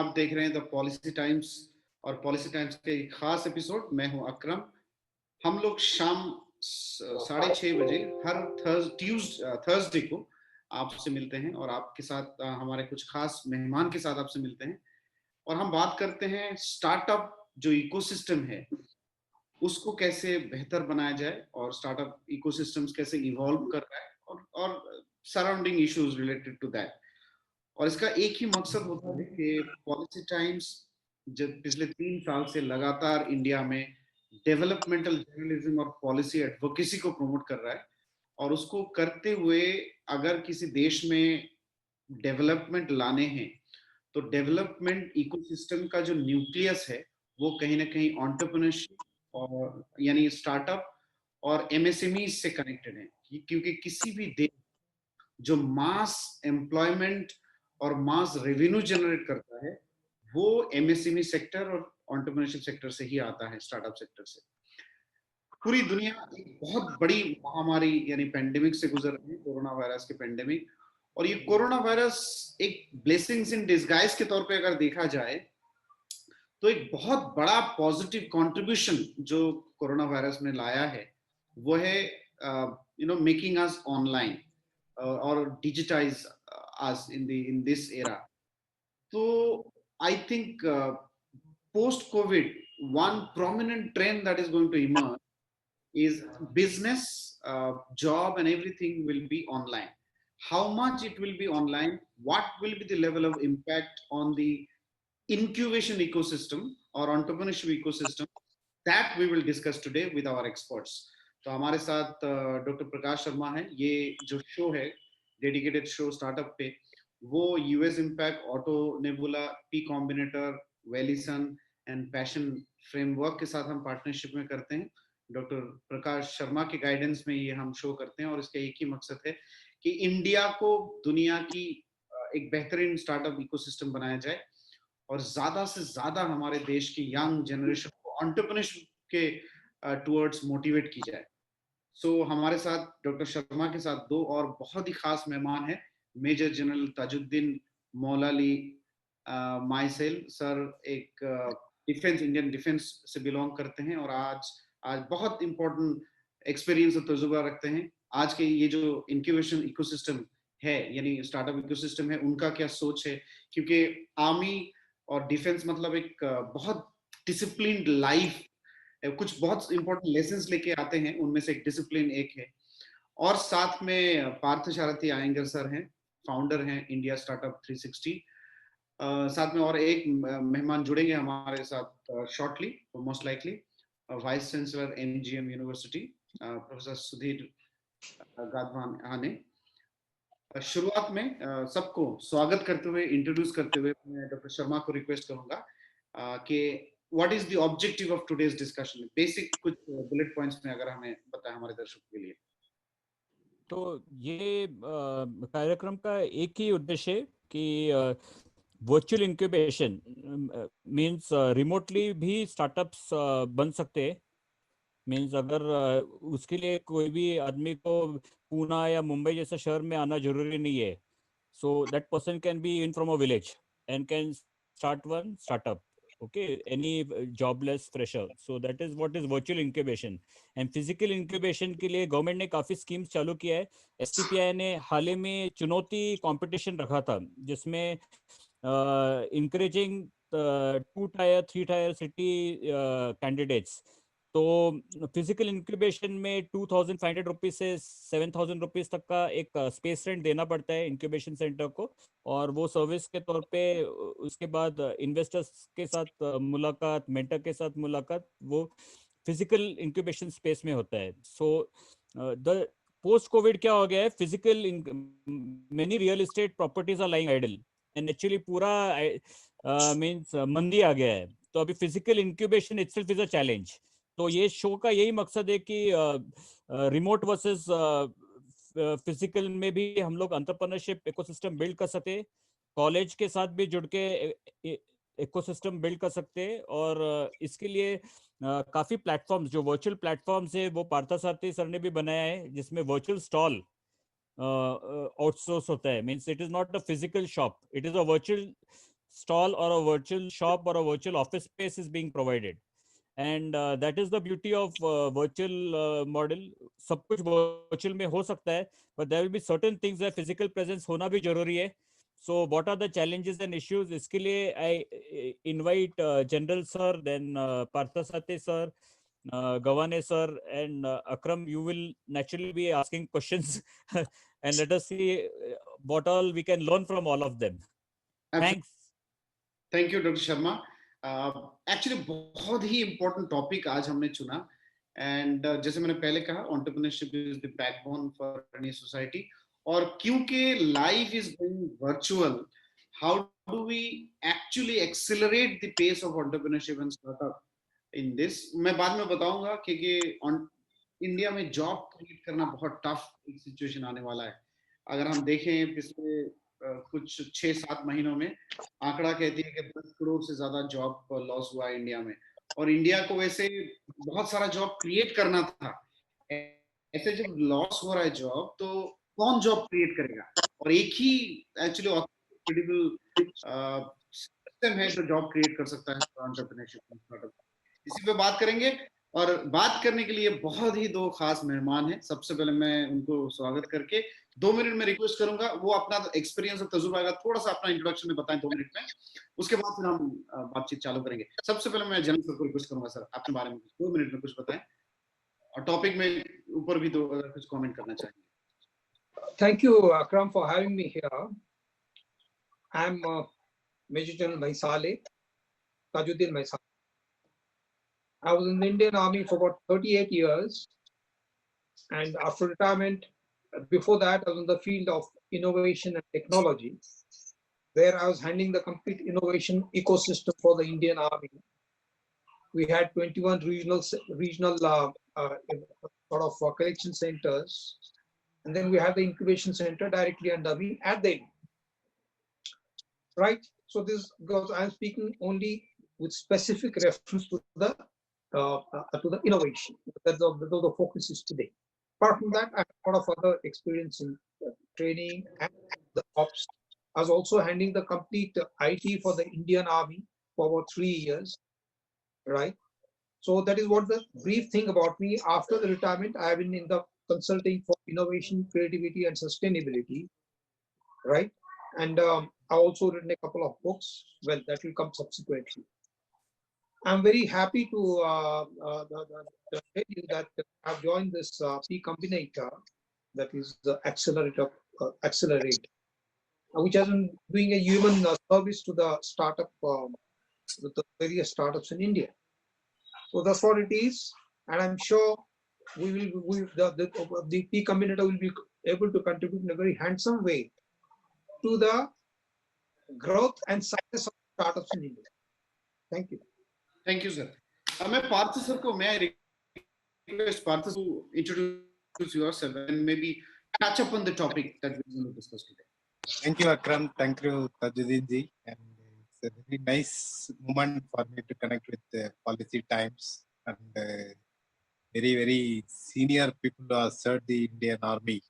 आप देख रहे हैं द पॉलिसी टाइम्स और पॉलिसी टाइम्स के एक खास एपिसोड। मैं हूं अकरम। हम लोग शाम 6:30 बजे हर थर्सडे को आपसे मिलते हैं और आपके साथ हमारे कुछ खास मेहमान के साथ आपसे मिलते हैं और हम बात करते हैं स्टार्टअप जो इकोसिस्टम है उसको कैसे बेहतर बनाया जाए और स्टार्टअप इकोसिस्टम्स कैसे इवॉल्व कर रहा है और surrounding issues related to that. और इसका एक ही मकसद होता है कि पॉलिसी टाइम्स जब पिछले 3 साल से लगातार इंडिया में डेवलपमेंटल जर्नलिज्म और पॉलिसी एडवोकेसी को प्रमोट कर रहा है और उसको करते हुए अगर किसी देश में डेवलपमेंट लाने हैं तो डेवलपमेंट इकोसिस्टम का जो न्यूक्लियस है वो कहीं ना कहीं एंटरप्रेन्योरशिप और यानी स्टार्टअप और एमएसएमई से कनेक्टेड है, क्योंकि किसी भी देश जो मास एम्प्लॉयमेंट और मास रेवेन्यू जनरेट करता है वो एमएसएमई सेक्टर और एंटरप्रेन्योरशिप सेक्टर से ही आता है, स्टार्टअप सेक्टर से। पूरी दुनिया एक बहुत बड़ी महामारी यानी पेंडेमिक से गुजर रही है, कोरोना वायरस के पेंडेमिक। और ये कोरोना वायरस एक ब्लेसिंग्स इन डिस्गाइज के तौर पे अगर देखा जाए तो एक बहुत बड़ा पॉजिटिव कंट्रीब्यूशन जो कोरोना वायरस ने लाया है वो है मेकिंग अस ऑनलाइन और digitize us in this era. तो I think post COVID, one prominent trend that is going to emerge is business, job, and everything will be online. How much it will be online, what will be the level of impact on the incubation ecosystem or entrepreneurship ecosystem, that we will discuss today with our experts. तो हमारे साथ doctor Prakash Sharma है। ये जो show है dedicated show startup पे, वो US impact, auto nebula, P combinator, वेलिसन एंड पैशन फ्रेमवर्क के साथ हम पार्टनरशिप में करते हैं। डॉक्टर प्रकाश शर्मा के गाइडेंस में ये हम शो करते हैं और इसका एक ही मकसद है कि इंडिया को दुनिया की एक बेहतरीन स्टार्टअप इकोसिस्टम बनाया जाए और ज्यादा से ज्यादा हमारे देश की यंग जनरेशन को एंटरप्रेन्योरशिप के टुवर्ड्स मोटिवेट की जाए। सो हमारे साथ डॉक्टर शर्मा के साथ दो और बहुत ही खास मेहमान हैं, मेजर जनरल ताजुद्दीन मौलाली माइसेल सर, एक डिफेंस, इंडियन डिफेंस से बिलोंग करते हैं और आज बहुत इंपॉर्टेंट एक्सपीरियंस और तजुर्बा रखते हैं। आज के ये जो इंक्यूबेशन इकोसिस्टम है यानी स्टार्टअप इकोसिस्टम है, उनका क्या सोच है, क्योंकि आर्मी और डिफेंस मतलब एक बहुत डिसिप्लिन्ड लाइफ, कुछ बहुत इंपॉर्टेंट लेसन्स लेके आते हैं, उनमें से एक डिसिप्लिन एक है। और साथ में पार्थ सारथी आयंगर सर हैं, फाउंडर हैं इंडिया स्टार्टअप 360। साथ में और एक मेहमान जुड़ेंगे हमारे साथ shortly, most likely vice chancellor MGM university professor Sudhir Gadhwane. शुरुआत में सबको स्वागत करते हुए, इंट्रोड्यूस करते हुए मैं डॉक्टर शर्मा को रिक्वेस्ट करूंगा कि what is the objective of today's discussion, basic कुछ बुलेट पॉइंट्स में अगर हमें बताएं हमारे दर्शकों के लिए। तो ये कार्यक्रम का एक ही उद्देश्य है कि वर्चुअल इंक्यूबेशन मींस रिमोटली भी स्टार्टअप्स बन सकते हैं। मींस अगर उसके लिए कोई भी आदमी को पूना या मुंबई जैसा शहर में आना जरूरी नहीं है। So that person can be in from a village and can start one startup, okay, any jobless fresher. So that is what is virtual incubation. And physical incubation के लिए गवर्नमेंट ने काफी स्कीम्स चालू किया है। एसटीपीआई ने हाल ही में चुनौती कंपटीशन रखा था जिसमें encouraging 2 tyre 3 tyre city candidates. तो फिजिकल इंक्यूबेशन में 2,500 रुपीज से 7,000 रुपीज तक का एक स्पेस रेंट देना पड़ता है इंक्यूबेशन सेंटर को, और वो सर्विस के तौर पे उसके बाद इन्वेस्टर्स के साथ मुलाकात, मेंटर के साथ मुलाकात, वो फिजिकल इंक्यूबेशन स्पेस में होता है। सो द पोस्ट कोविड क्या हो गया है, physical many real estate properties are lying idle and actually पूरा मींस मंदी आ गया है। तो अभी physical incubation itself is a challenge. तो ये शो का यही मकसद है कि रिमोट वर्सेस फिजिकल में भी हम लोग एंटरप्रेन्योरशिप इकोसिस्टम बिल्ड कर सकते, कॉलेज के साथ भी जुड़ के इकोसिस्टम बिल्ड कर सकते, और इसके लिए काफी प्लेटफॉर्म्स, जो वर्चुअल प्लेटफॉर्म्स है वो पार्था सारथी सर ने भी बनाया है, जिसमें वर्चुअल स्टॉल आउटसोर्स होता है। Means it is not a physical shop, it is a virtual stall or a virtual shop or a virtual office space is being provided. And that is the beauty of virtual model. सब कुछ virtual में हो सकता है, but there will be certain things where physical presence होना भी जरूरी है. So what are the challenges and issues? इसके लिए I invite General Sir, then Parthasate Sir, Gawane Sir, and Akram. You will naturally be asking questions, and let us see what all we can learn from all of them. Thanks. Thank you doctor Sharma. Actually बहुत ही important topic आज हमने चुना. And जैसे मैंने पहले कहा, entrepreneurship is the backbone for any society. और क्योंकि life is going virtual, how do we actually accelerate the pace of entrepreneurship and startup in this. मैं बाद में बताऊंगा कि इंडिया में जॉब क्रिएट करना बहुत टफ एक सिचुएशन आने वाला है. अगर हम देखें पिछले कुछ 6-7 महीनों में, आंकड़ा कहती है कि 10 करोड़ से ज्यादा जॉब लॉस हुआ है इंडिया में. और इंडिया को वैसे बहुत सारा जॉब क्रिएट करना था. ऐसे जब लॉस हो रहा है जॉब, तो कौन जॉब क्रिएट करेगा? और एक ही एक्चुअली क्रेडिबल सिस्टम है जो जॉब क्रिएट कर सकता है एंटरप्रेन्योरशिप स्टार्टअप. इसी पे बात करेंगे. और बात करने के लिए बहुत ही दो खास मेहमान हैं. सबसे पहले मैं उनको स्वागत करके 2 मिनट में रिक्वेस्ट करूंगा वो अपना एक्सपीरियंस और तजुर्बा का थोड़ा सा अपना इंट्रोडक्शन में बताएं 2 मिनट में. उसके बाद फिर हम बातचीत चालू करेंगे. सबसे पहले मैं जनरल सर को रिक्वेस्ट करूंगा, सर अपने बारे में 2 मिनट में कुछ बताएं, और टॉपिक में ऊपर भी दो अगर कुछ कमेंट करना चाहेंगे. Thank you, Akram, for having me here. I'm Major General Maisale, Tajuddin Maisale. I was in the Indian Army for about 38 years. And after retirement, before that, I was in the field of innovation and technology, where I was handling the complete innovation ecosystem for the Indian Army. We had 21 regional sort of collection centers. And then we have the incubation center directly under me at the end. Right? So this goes, I'm speaking only with specific reference to the innovation. That's the focus is today. Apart from that, I have a lot of other experience in training and the ops. I was also handling the complete IT for the Indian Army for about 3 years. Right? So that is what the brief thing about me. After the retirement, I have been in the consulting for innovation, creativity, and sustainability, right? And I also written a couple of books. Well, that will come subsequently. I'm very happy to tell you that I've joined this P Combinator, that is the accelerator, which has been doing a human service to the startup, with the various startups in India. So that's what it is, and I'm sure the P Combinator will be able to contribute in a very handsome way to the growth and success of startups in India. Thank you. Thank you, sir. मैं Partha sir को मैं request Partha to introduce yourself and maybe touch upon the topic that we're going to discuss today. Thank you, Akram. Thank you, Tajuddin ji. And it's a very nice moment for me to connect with Policy Times and very, very senior people who have served the Indian Army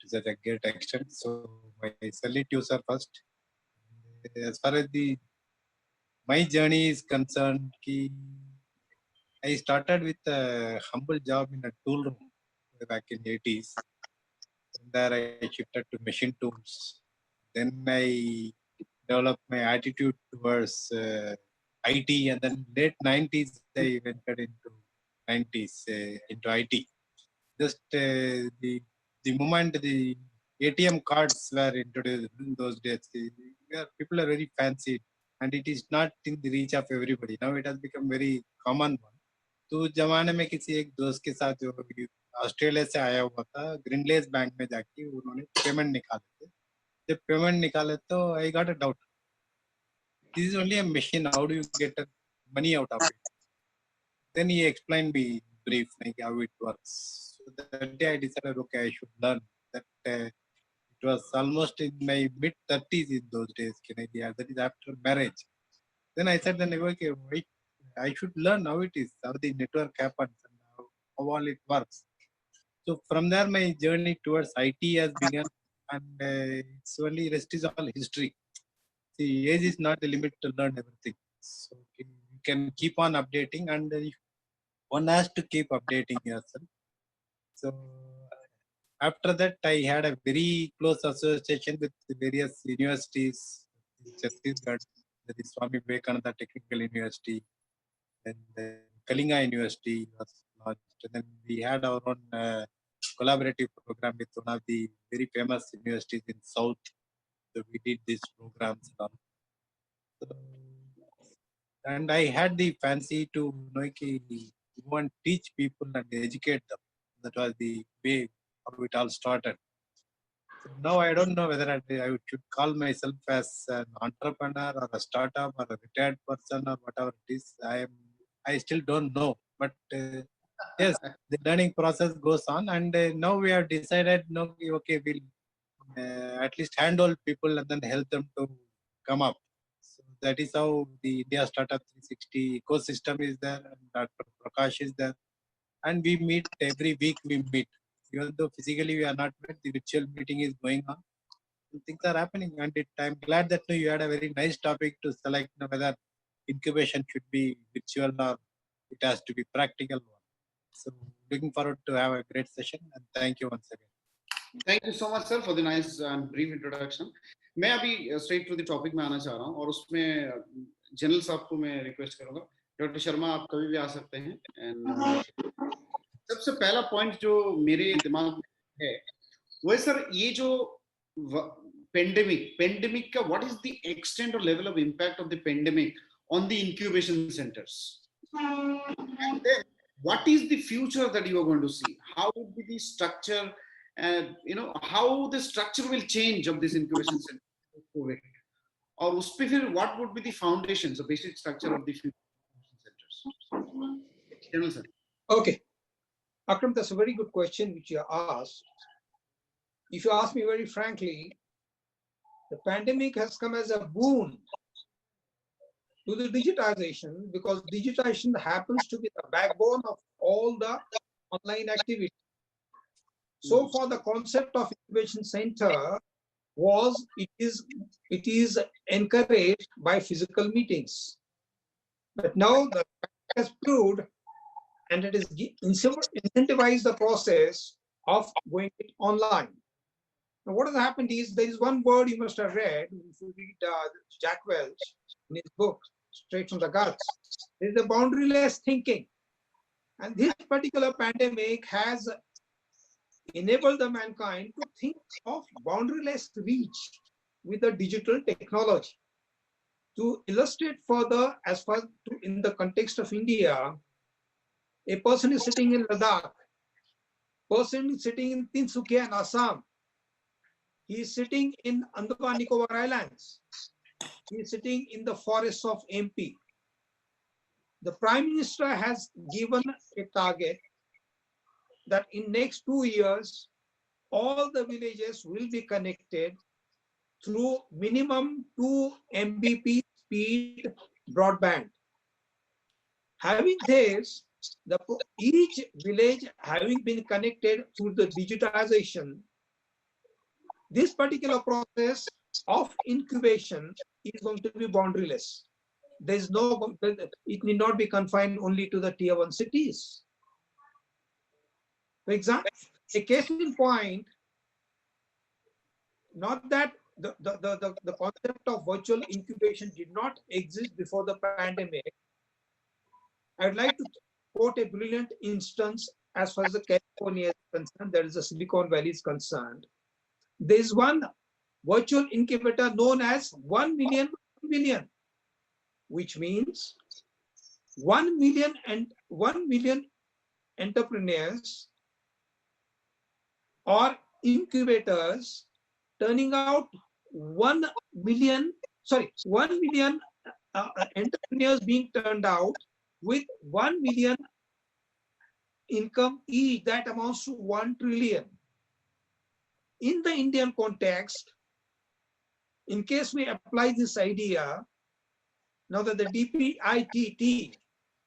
to such a great extent. So I salute you, sir, first. As far as my journey is concerned, I started with a humble job in a tool room back in the 80s. From there, I shifted to machine tools. Then I developed my attitude towards IT, and then late 90s, I ventured into IT. Just the moment the ATM cards were introduced in those days, people are very fancy, and it is not in the reach of everybody. Now it has become very common one. तो जमाने में किसी एक दोस्त के साथ जो Australia से आया हुआ था, ग्रीनलेस बैंक में जाके उन्होंने पेमेंट निकाले थे. जब पेमेंट निकाले तो I got a doubt, this is only a machine, how do you get money out of it? Then he explained me brief like how it works. So that day I decided, okay, I should learn that. It was almost in my mid 30s in those days, that is after marriage. Then I said, then okay, wait, I should learn how it is, how the network happens, and how all it works. So from there, my journey towards IT has begun, and it's only rest is all history. the age is not the limit to learn everything. So you can keep on updating, and one has to keep updating yourself. So after that, I had a very close association with the various universities in Chhattisgarh, that is Swami Vivekananda Technical University, and then Kalinga University was launched. And then we had our own collaborative program with one of the very famous universities in South. So we did these programs. And all. So, and I had the fancy to go and teach people and educate them. That was the way how it all started. So now I don't know whether I should call myself as an entrepreneur or a startup or a retired person or whatever it is. I still don't know. But yes, the learning process goes on, and now we have decided, no, okay, we'll at least handle people and then help them to come up. So that is how the India Startup 360 ecosystem is there, and Dr. Prakash is there, and we meet every week. We meet, even though physically we are not met. The virtual meeting is going on. And things are happening, and I'm glad that you had a very nice topic to select, whether incubation should be virtual or it has to be practical one. So looking forward to have a great session, and thank you once again. Thank you so much, sir, for the nice and brief introduction. मैं अभी straight to the topic में आना चाह रहा हूँ, और उसमें general साहब को मैं रिक्वेस्ट करूँगा, डॉक्टर शर्मा आप कभी भी आ सकते हैं. एंड सबसे पहला पॉइंट जो मेरे दिमाग में है वो है सर, ये जो पेंडेमिक का व्हाट इज द एक्सटेंट और level of impact of the pandemic on the incubation centres, and then what is the future that you are going to see? How would be the structure, how the structure will change of this incubation center COVID, or us pe fir what would be the foundations, the basic structure of the future centers? General sir. Okay, Akram, that's a very good question which you asked. If you ask me very frankly, the pandemic has come as a boon to the digitization, because digitization happens to be the backbone of all the online activity. So far, the concept of incubation center was, it is encouraged by physical meetings. But now the has proved, and it is incentivized the process of going it online. Now, what has happened is, there is one word you must have read if you read Jack Welch in his book, Straight from the Guts. There is the boundaryless thinking. And this particular pandemic has enabled the mankind to think of boundaryless reach with the digital technology. To illustrate further, as far to in the context of India, a person is sitting in Ladakh, person is sitting in Tinsukia in Assam, he is sitting in Andaman Nicobar Islands, he is sitting in the forests of MP. The Prime Minister has given a target that in next 2 years, all the villages will be connected through minimum 2 Mbps speed broadband. Having this, each village having been connected through the digitization, this particular process of incubation is going to be boundaryless. There's no, it need not be confined only to the tier 1 cities. For example, a case in point, not that the concept of virtual incubation did not exist before the pandemic. I'd like to quote a brilliant instance as far as the California is concerned, that is the Silicon Valley is concerned. There is one virtual incubator known as 1 million, which means 1 million and 1 million entrepreneurs or incubators turning out 1 million entrepreneurs being turned out with 1 million income each. That amounts to 1 trillion. In the Indian context, in case we apply this idea, now that the DPITT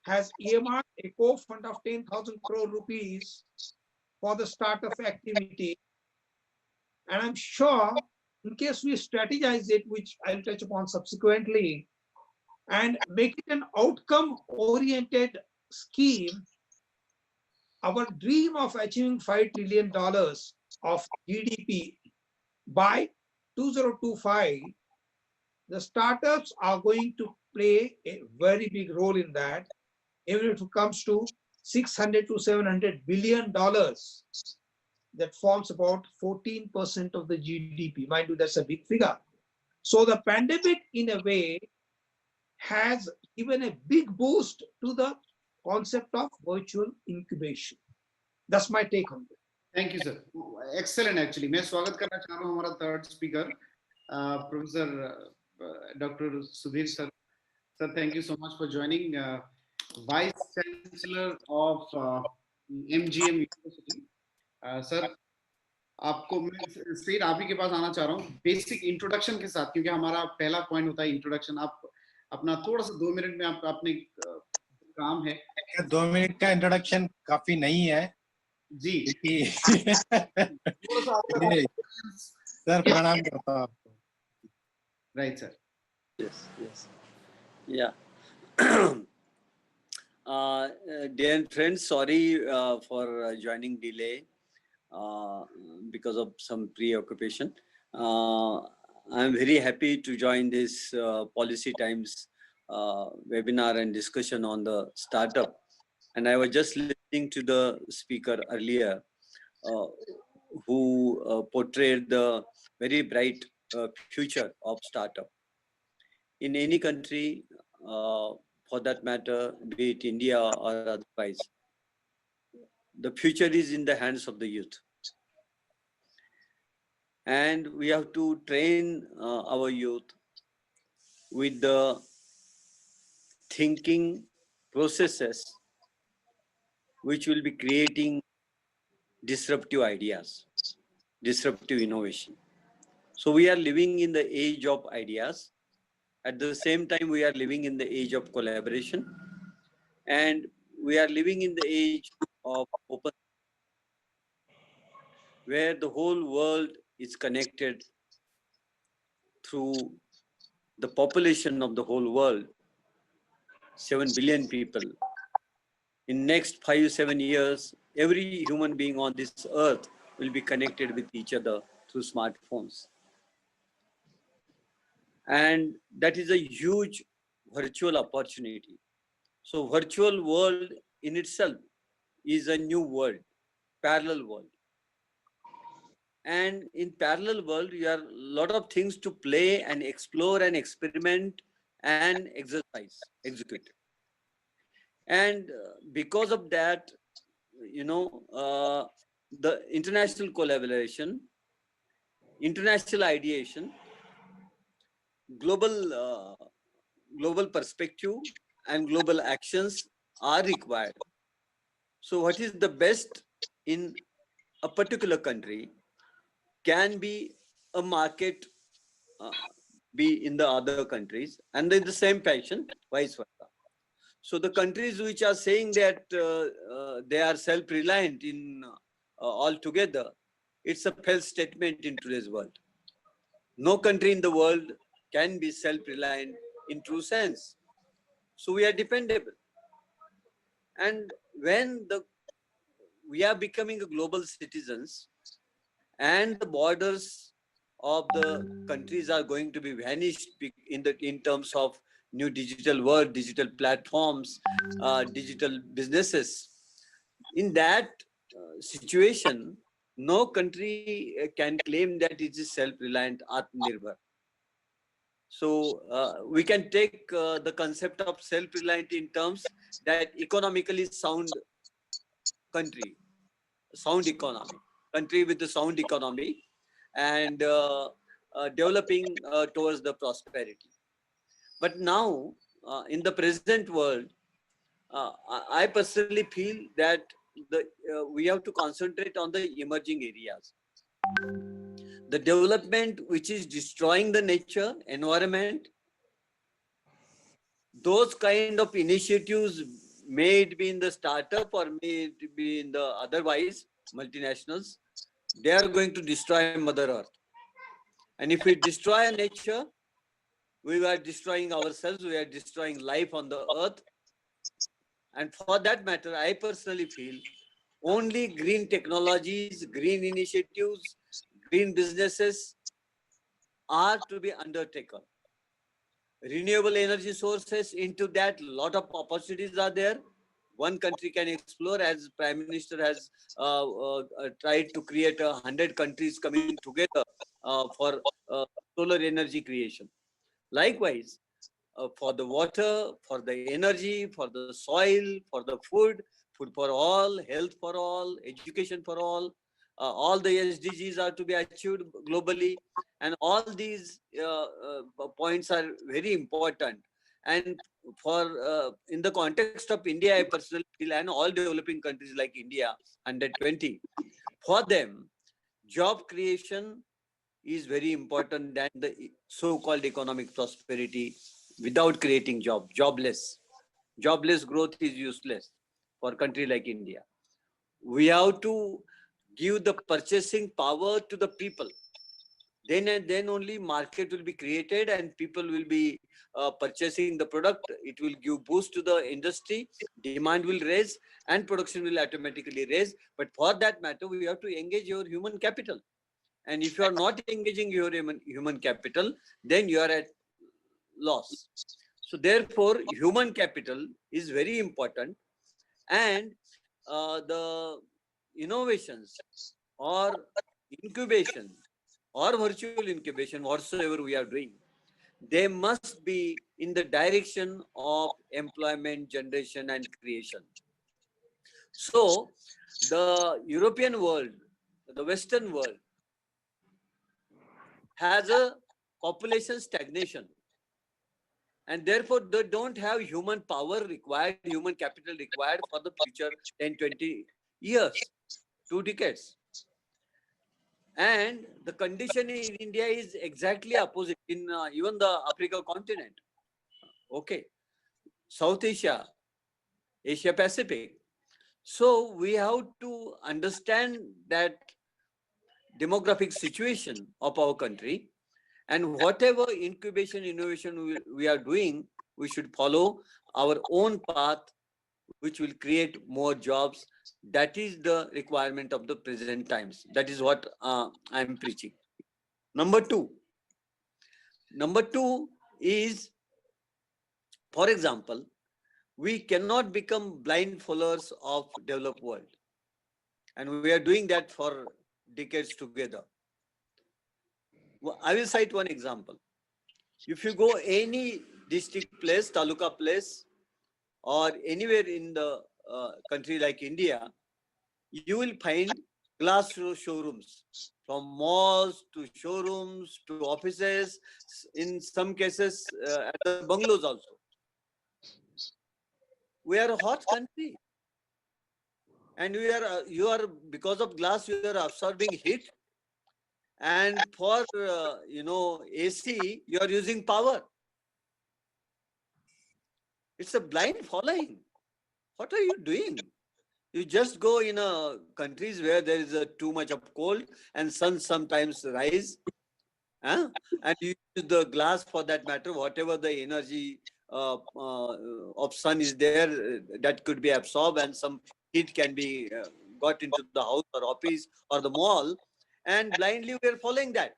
has earmarked a co-fund of 10,000 crore rupees for the start of activity, and I'm sure in case we strategize it, which I'll touch upon subsequently, and make it an outcome-oriented scheme, our dream of achieving $5 trillion of GDP by 2025, the startups are going to play a very big role in that. Even if it comes to $600 to $700 billion, that forms about 14% of the GDP. Mind you, that's a big figure. So the pandemic, in a way, has given a big boost to the concept of virtual incubation. That's my take on it. Thank you sir, excellent. Actually मैं स्वागत करना चाह रहा हूँ हमारा third speaker professor doctor Sudhir sir. Sir, thank you so much for joining, vice chancellor of MGM university. Sir, आपको मैं straight आप ही के पास आना चाह रहा हूँ बेसिक इंट्रोडक्शन के साथ, क्योंकि हमारा पहला पॉइंट होता है इंट्रोडक्शन। आप अपना थोड़ा सा 2 मिनट में आप अपने काम है। 2 मिनट का इंट्रोडक्शन काफी नहीं है जी थोड़ा सा सर, प्रणाम करता हूँ आपको। Right sir. Yes, yes. Yeah. Dear friends, sorry for joining delay because of some preoccupation. I'm very happy to join this Policy Times webinar and discussion on the startup. And I was just listening to the speaker earlier who portrayed the very bright future of startup. In any country, for that matter, be it India or otherwise, the future is in the hands of the youth. And we have to train our youth with the thinking processes which will be creating disruptive ideas, disruptive innovation. So we are living in the age of ideas. At the same time, we are living in the age of collaboration, and we are living in the age of open, where the whole world is connected through the population of the whole world, 7 billion people. In next 5-7 years, every human being on this earth will be connected with each other through smartphones. And that is a huge virtual opportunity. So virtual world in itself is a new world, parallel world. And in parallel world, you have a lot of things to play and explore and experiment and exercise, execute. And because of that, the international collaboration, international ideation, global perspective and global actions are required. So what is the best in a particular country can be a market be in the other countries, and in the same fashion, vice versa. So the countries which are saying that they are self-reliant in altogether, it's a false statement in today's world. No country in the world can be self-reliant in true sense. So we are dependable. And when we are becoming a global citizens, and the borders of the countries are going to be vanished in terms of new digital world, digital platforms, digital businesses. In that situation, no country can claim that it is self-reliant, Atmanirbhar. So we can take the concept of self-reliant in terms that economically sound country, sound economy, country with a sound economy, and developing towards the prosperity. But now, in the present world, I personally feel that we have to concentrate on the emerging areas. The development which is destroying the nature, environment, those kind of initiatives may it be in the startup or may it be in the otherwise multinationals, they are going to destroy Mother Earth. And if we destroy nature, we are destroying ourselves, we are destroying life on the earth. And for that matter, I personally feel only green technologies, green initiatives, green businesses are to be undertaken. Renewable energy sources, into that lot of opportunities are there. One country can explore, as Prime Minister has tried to create 100 countries coming together for solar energy creation. Likewise, for the water, for the energy, for the soil, for the food, food for all, health for all, education for all the SDGs are to be achieved globally. And all these points are very important. And for in the context of India, I personally feel, and all developing countries like India, 120, for them, job creation is very important than the so-called economic prosperity. Without creating jobless growth is useless for a country like India. We have to give the purchasing power to the people. Then and then only market will be created and people will be purchasing the product. It will give boost to the industry, demand will raise and production will automatically raise. But for that matter, we have to engage your human capital. And if you are not engaging your human capital, then you are at loss. So therefore, human capital is very important. And the innovations or incubation or virtual incubation, whatsoever we are doing, they must be in the direction of employment generation and creation. So the European world, the Western world, has a population stagnation, and therefore they don't have human power required, human capital required for the future 10, 20 years, 2 decades. And the condition in India is exactly opposite in even the Africa continent. Okay, South Asia, Asia Pacific. So we have to understand that demographic situation of our country, and whatever incubation innovation we are doing, we should follow our own path, which will create more jobs. That is the requirement of the present times. That is what I am preaching. Number two is, for example, we cannot become blind followers of developed world, and we are doing that for decades together. I will cite one example. If you go any district place, taluka place, or anywhere in the country like India, you will find glass showrooms, from malls to showrooms to offices, in some cases at the bungalows also. We are a hot country, and you are because of glass you are absorbing heat, and for AC you are using power. It's a blind following. What are you doing? You just go in countries where there is too much of cold and sun sometimes rise, and you use the glass for that matter. Whatever the energy of sun is there, that could be absorbed, and some heat can be got into the house or office or the mall, and blindly we are following that.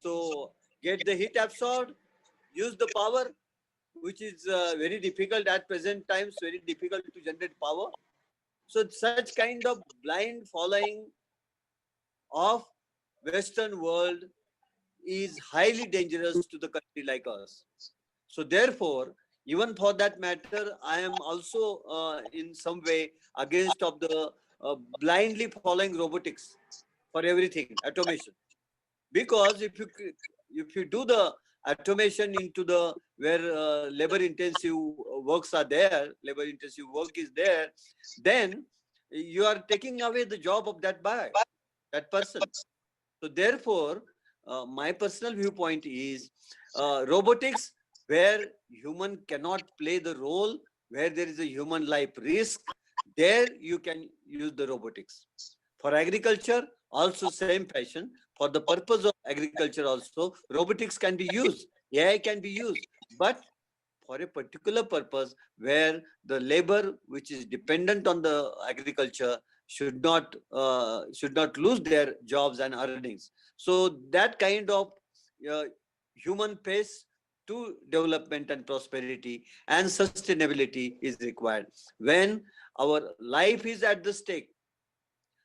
So get the heat absorbed, use the power, which is very difficult at present times, very difficult to generate power. So such kind of blind following of Western world is highly dangerous to the country like us. So therefore, even for that matter, I am also in some way against of the blindly following robotics for everything, automation. Because if you do the automation into the where labor intensive works are there, labor intensive work is there, then you are taking away the job of that person. So therefore, my personal viewpoint is robotics where human cannot play the role, where there is a human life risk, there you can use the robotics. For agriculture, also same fashion, for the purpose of agriculture also, robotics can be used, AI can be used, but for a particular purpose where the labor which is dependent on the agriculture should not lose their jobs and earnings. So that kind of uh, human pace to development and prosperity and sustainability is required. When our life is at the stake,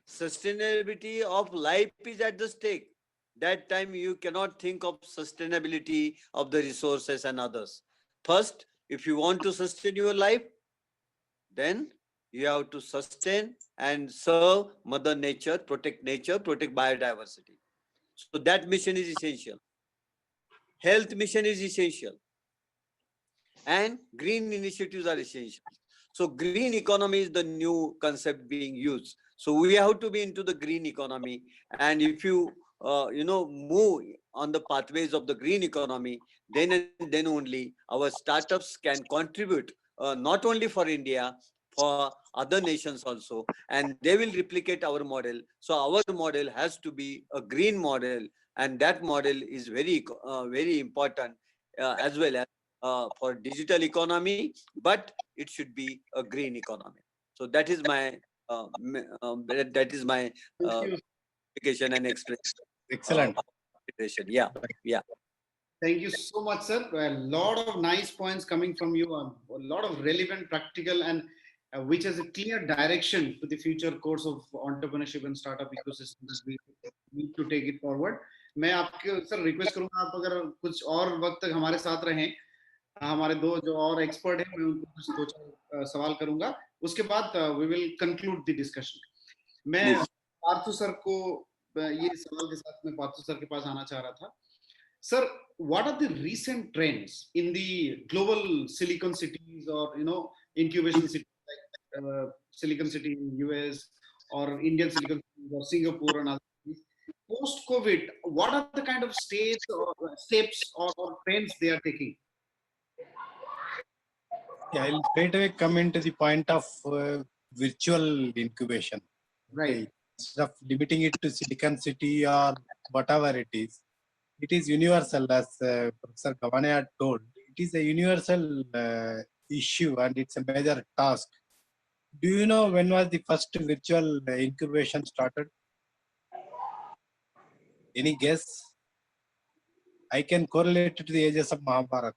sustainability of life is at the stake, that time you cannot think of sustainability of the resources and others. First, if you want to sustain your life, then you have to sustain and serve mother nature, protect biodiversity. So that mission is essential. Health mission is essential, and green initiatives are essential. So green economy is the new concept being used. So we have to be into the green economy, and if you move on the pathways of the green economy, then and then only our startups can contribute, not only for India, for other nations also, and they will replicate our model. So our model has to be a green model, and that model is very important, as well as for digital economy, but it should be a green economy. So that is my that is my Thank you. application and explanation. Excellent. Yeah, yeah. Thank you so much, sir. A lot of nice points coming from you, a lot of relevant, practical, and which has a clear direction to the future course of entrepreneurship and startup ecosystem that we need to take it forward. मैं आपके sir request करूंगा, आप अगर कुछ और वक्त तक हमारे साथ रहें, हमारे दो जो और एक्सपर्ट हैं, मैं उनको कुछ दो चार सवाल करूंगा, उसके बाद we will conclude the discussion. मैं Please. पार्थू सर को ये सवाल के साथ मैं पार्थू सर के पास आना चाह रहा था. Sir, what are the recent trends in the global Silicon cities, or incubation cities like Silicon City in US, or Indian Silicon cities, or Singapore and other cities? Post COVID, what are the kind of states or steps or trends they are taking? Yeah, I'll straight away come into the point of virtual incubation. Right. Okay. Instead of limiting it to Silicon City or whatever it is universal, as Professor Gavane had told. It is a universal issue, and it's a major task. Do you know when was the first virtual incubation started? Any guess? I can correlate it to the ages of Mahabharata.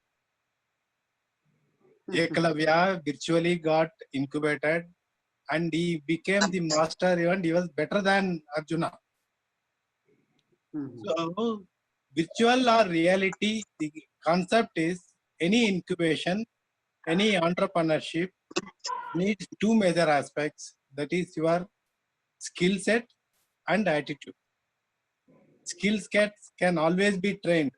Eklavya virtually got incubated, and he became the master, and he was better than Arjuna. So, virtual or reality, the concept is any incubation, any entrepreneurship needs two major aspects. That is your skill set and attitude. Skill sets can always be trained.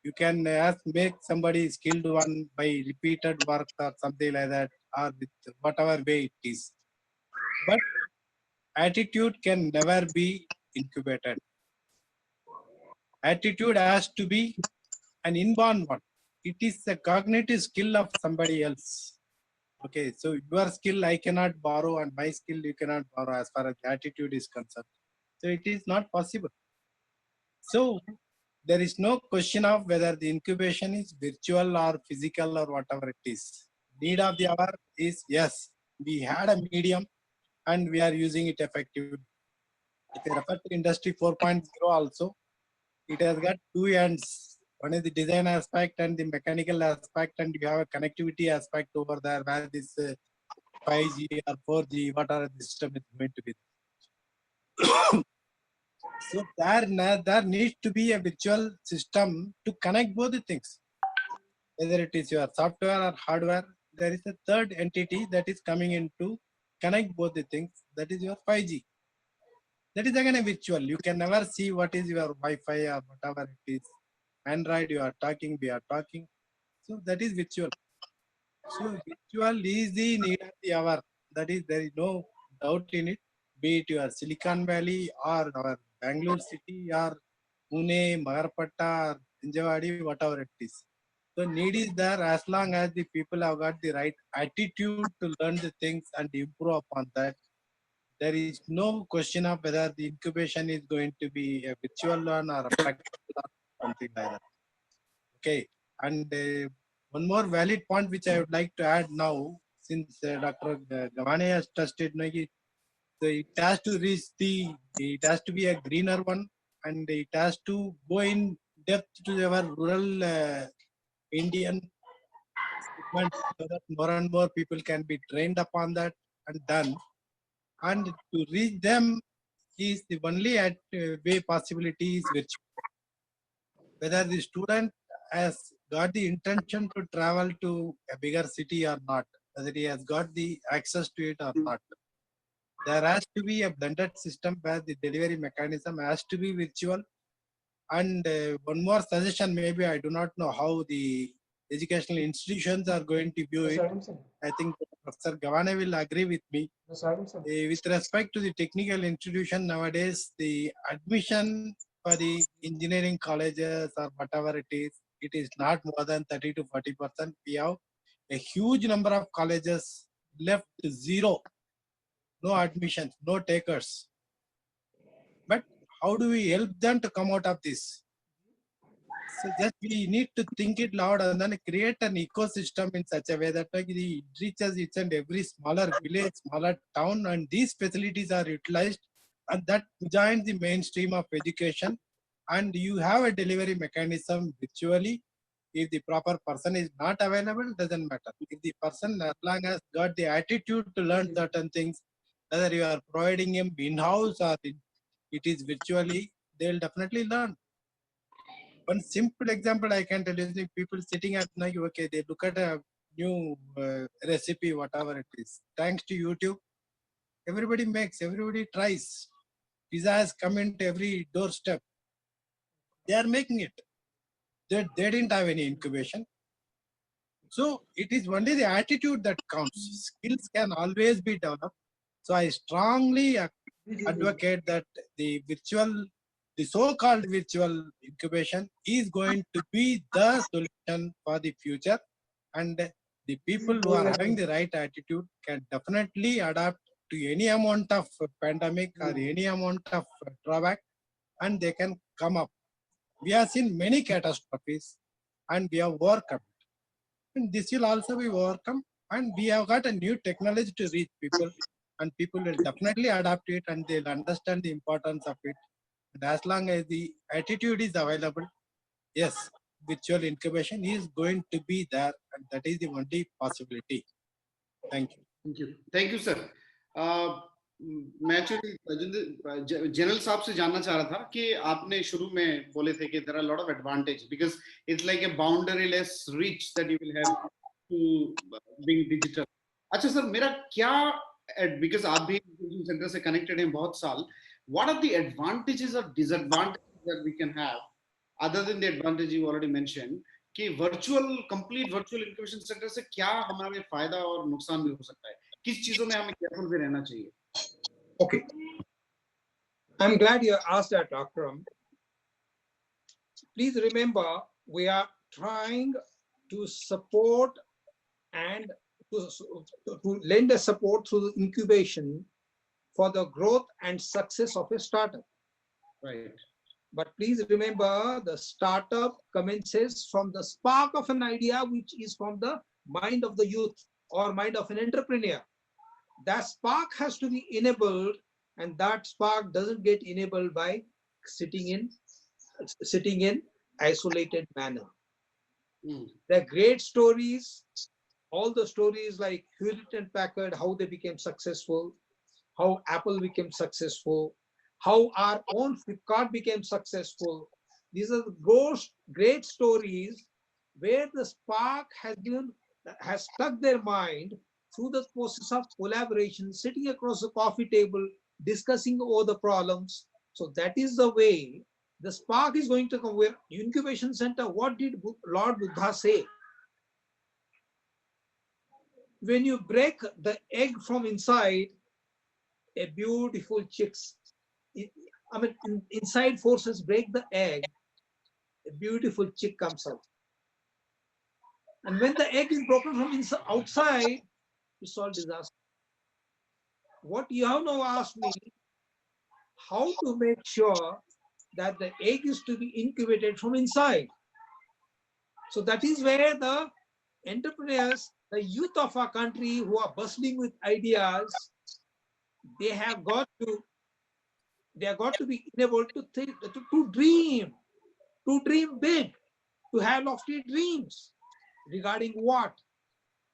You can make somebody skilled one by repeated work or something like that, or with whatever way it is. But attitude can never be incubated. Attitude has to be an inborn one. It is a cognitive skill of somebody else. Okay, so your skill I cannot borrow, and my skill you cannot borrow as far as attitude is concerned. So it is not possible. So there is no question of whether the incubation is virtual or physical or whatever it is. Need of the hour is, yes, we had a medium and we are using it effectively. If you refer to Industry 4.0 also, it has got two ends. One is the design aspect and the mechanical aspect, and you have a connectivity aspect over there where this 5G or 4G, whatever the system is going to be. So there needs to be a virtual system to connect both the things. Whether it is your software or hardware, there is a third entity that is coming in to connect both the things. That is your 5G. That is again a virtual. You can never see what is your Wi-Fi or whatever it is. Android, you are talking, we are talking. So that is virtual. So virtual is the need of the hour. That is, there is no doubt in it. Be it your Silicon Valley or our Bangalore city or Pune, Maharpatta, Hinjawadi, whatever it is. So need is there as long as the people have got the right attitude to learn the things and improve upon that. there is no question of whether the incubation is going to be a virtual one or a practical or something like that. Okay, and one more valid point which I would like to add now, since Dr. Gavane has touched it, so it has to reach it has to be a greener one, and it has to go in depth to our rural Indian segment, so that more and more people can be trained upon that and done. And to reach them is the only way possibility is virtual. Whether the student has got the intention to travel to a bigger city or not, whether he has got the access to it or not, there has to be a blended system where the delivery mechanism has to be virtual. And one more suggestion, maybe I do not know how the educational institutions are going to view it. I think Professor Gavane will agree with me. With respect to the technical institution nowadays, the admission for the engineering colleges or whatever it is not more than 30 to 40%. We have a huge number of colleges left zero, no admissions, no takers. But how do we help them to come out of this? So just we need to think it loud and then create an ecosystem in such a way that like it reaches each and every smaller village, smaller town, and these facilities are utilized, and that joins the mainstream of education. And you have a delivery mechanism virtually. If the proper person is not available, doesn't matter. If the person as long as got the attitude to learn certain things, whether you are providing him in-house or it is virtually, they'll definitely learn. One simple example I can tell you is people sitting at night, okay, they look at a new recipe, whatever it is. Thanks to YouTube, everybody makes, everybody tries. Pizza has come into every doorstep. They are making it. They didn't have any incubation. So it is only the attitude that counts. Skills can always be developed. So I strongly advocate that the so-called virtual incubation is going to be the solution for the future, and the people who are having the right attitude can definitely adapt to any amount of pandemic or any amount of drawback, and they can come up. We have seen many catastrophes and we have overcome it. And this will also be overcome, and we have got a new technology to reach people, and people will definitely adapt to it and they'll understand the importance of it. And as long as the attitude is available, yes, virtual incubation is going to be there, and that is the only possibility. Thank you. Thank you. Thank you, sir. मैं actually general साहब से जानना चाह रहा था कि आपने शुरू में बोले थे कि there are a lot of advantage because it's like a boundaryless reach that you will have to being digital. अच्छा सर, मेरा क्या because आप भी एजुकेशन सेंटर से कनेक्टेड हैं बहुत साल, what are the advantages or disadvantages that we can have other than the advantage you already mentioned कि कंप्लीट वर्चुअल इंक्यूबेशन सेंटर से क्या हमारे फायदा और नुकसान भी हो सकता है, किस चीजों में हमें केयरफुल भी रहना चाहिए? Okay, I'm glad you asked that, Akram. Please remember, we are trying to support and to lend a support through the incubation for the growth and success of a startup. Right. But please remember, the startup commences from the spark of an idea, which is from the mind of the youth or mind of an entrepreneur. That spark has to be enabled, and that spark doesn't get enabled by sitting in isolated manner. The great stories, all the stories like Hewlett and Packard, how they became successful, how Apple became successful, how our own Flipkart became successful. These are the great stories where the spark has struck their mind through the process of collaboration, sitting across the coffee table, discussing over the problems. So that is the way the spark is going to come. Where incubation center, what did Lord Buddha say? When you break the egg from inside, a beautiful chicks, inside forces break the egg, a beautiful chick comes out. And when the egg is broken from outside, it's all disaster. what you have now asked me, how to make sure that the egg is to be incubated from inside. So that is where the entrepreneurs, the youth of our country who are bustling with ideas, they have got to be enabled to think, to dream big, to have lofty dreams. Regarding what?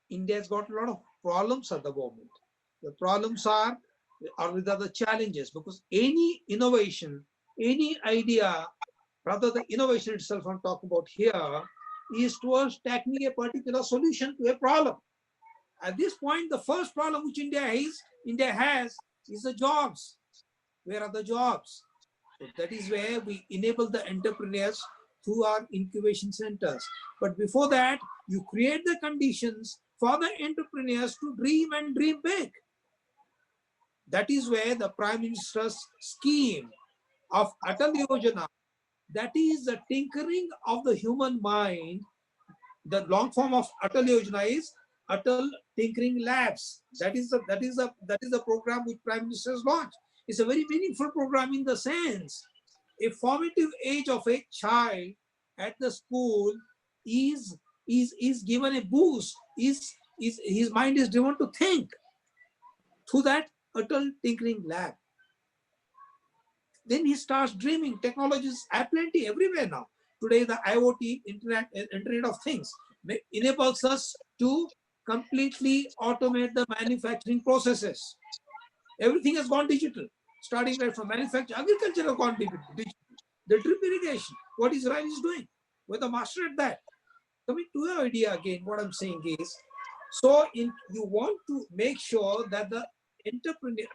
India's got a lot of problems at the moment. The problems are with other challenges, because any innovation, any idea, rather the innovation itself I'm talking about here, is towards tackling a particular solution to a problem. At this point, the first problem which India has is the jobs. Where are the jobs? So that is where we enable the entrepreneurs through our incubation centers. But before that, you create the conditions for the entrepreneurs to dream and dream big. That is where the Prime Minister's scheme of Atal Yojana, that is the tinkering of the human mind. The long form of Atal Yojana is Atal Tinkering Labs. That is the program which Prime Minister has launched. It's a very meaningful program in the sense a formative age of a child at the school is given a boost. His mind is driven to think through that Atal Tinkering Lab. Then he starts dreaming. Technologies are plenty everywhere now. Today, the IoT, Internet of Things, enables us to completely automate the manufacturing processes. Everything has gone digital, starting right from manufacturing. Agriculture has gone digital. The drip irrigation, what Israel is doing, we're the master at that. Coming to your idea again, what I'm saying is, so you want to make sure that the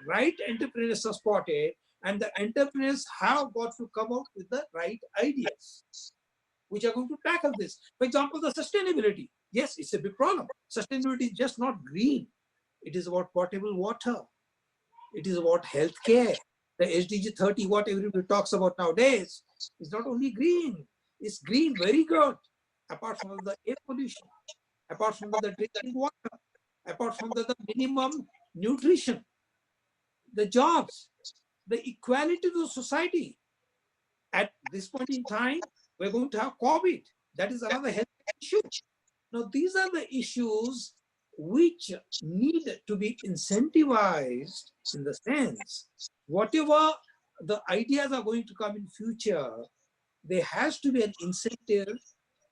right entrepreneurs are spotted, and the entrepreneurs have got to come up with the right ideas which are going to tackle this. For example, the sustainability. Yes, it's a big problem. Sustainability is just not green. It is about potable water. It is about healthcare. The SDG 30, what everybody talks about nowadays, is not only green. It's green, very good. Apart from the air pollution, apart from the drinking water, apart from the minimum nutrition, the jobs, the equality to society. At this point in time, we're going to have COVID. That is another health issue. Now, these are the issues which need to be incentivized, in the sense, whatever the ideas are going to come in future, there has to be an incentive.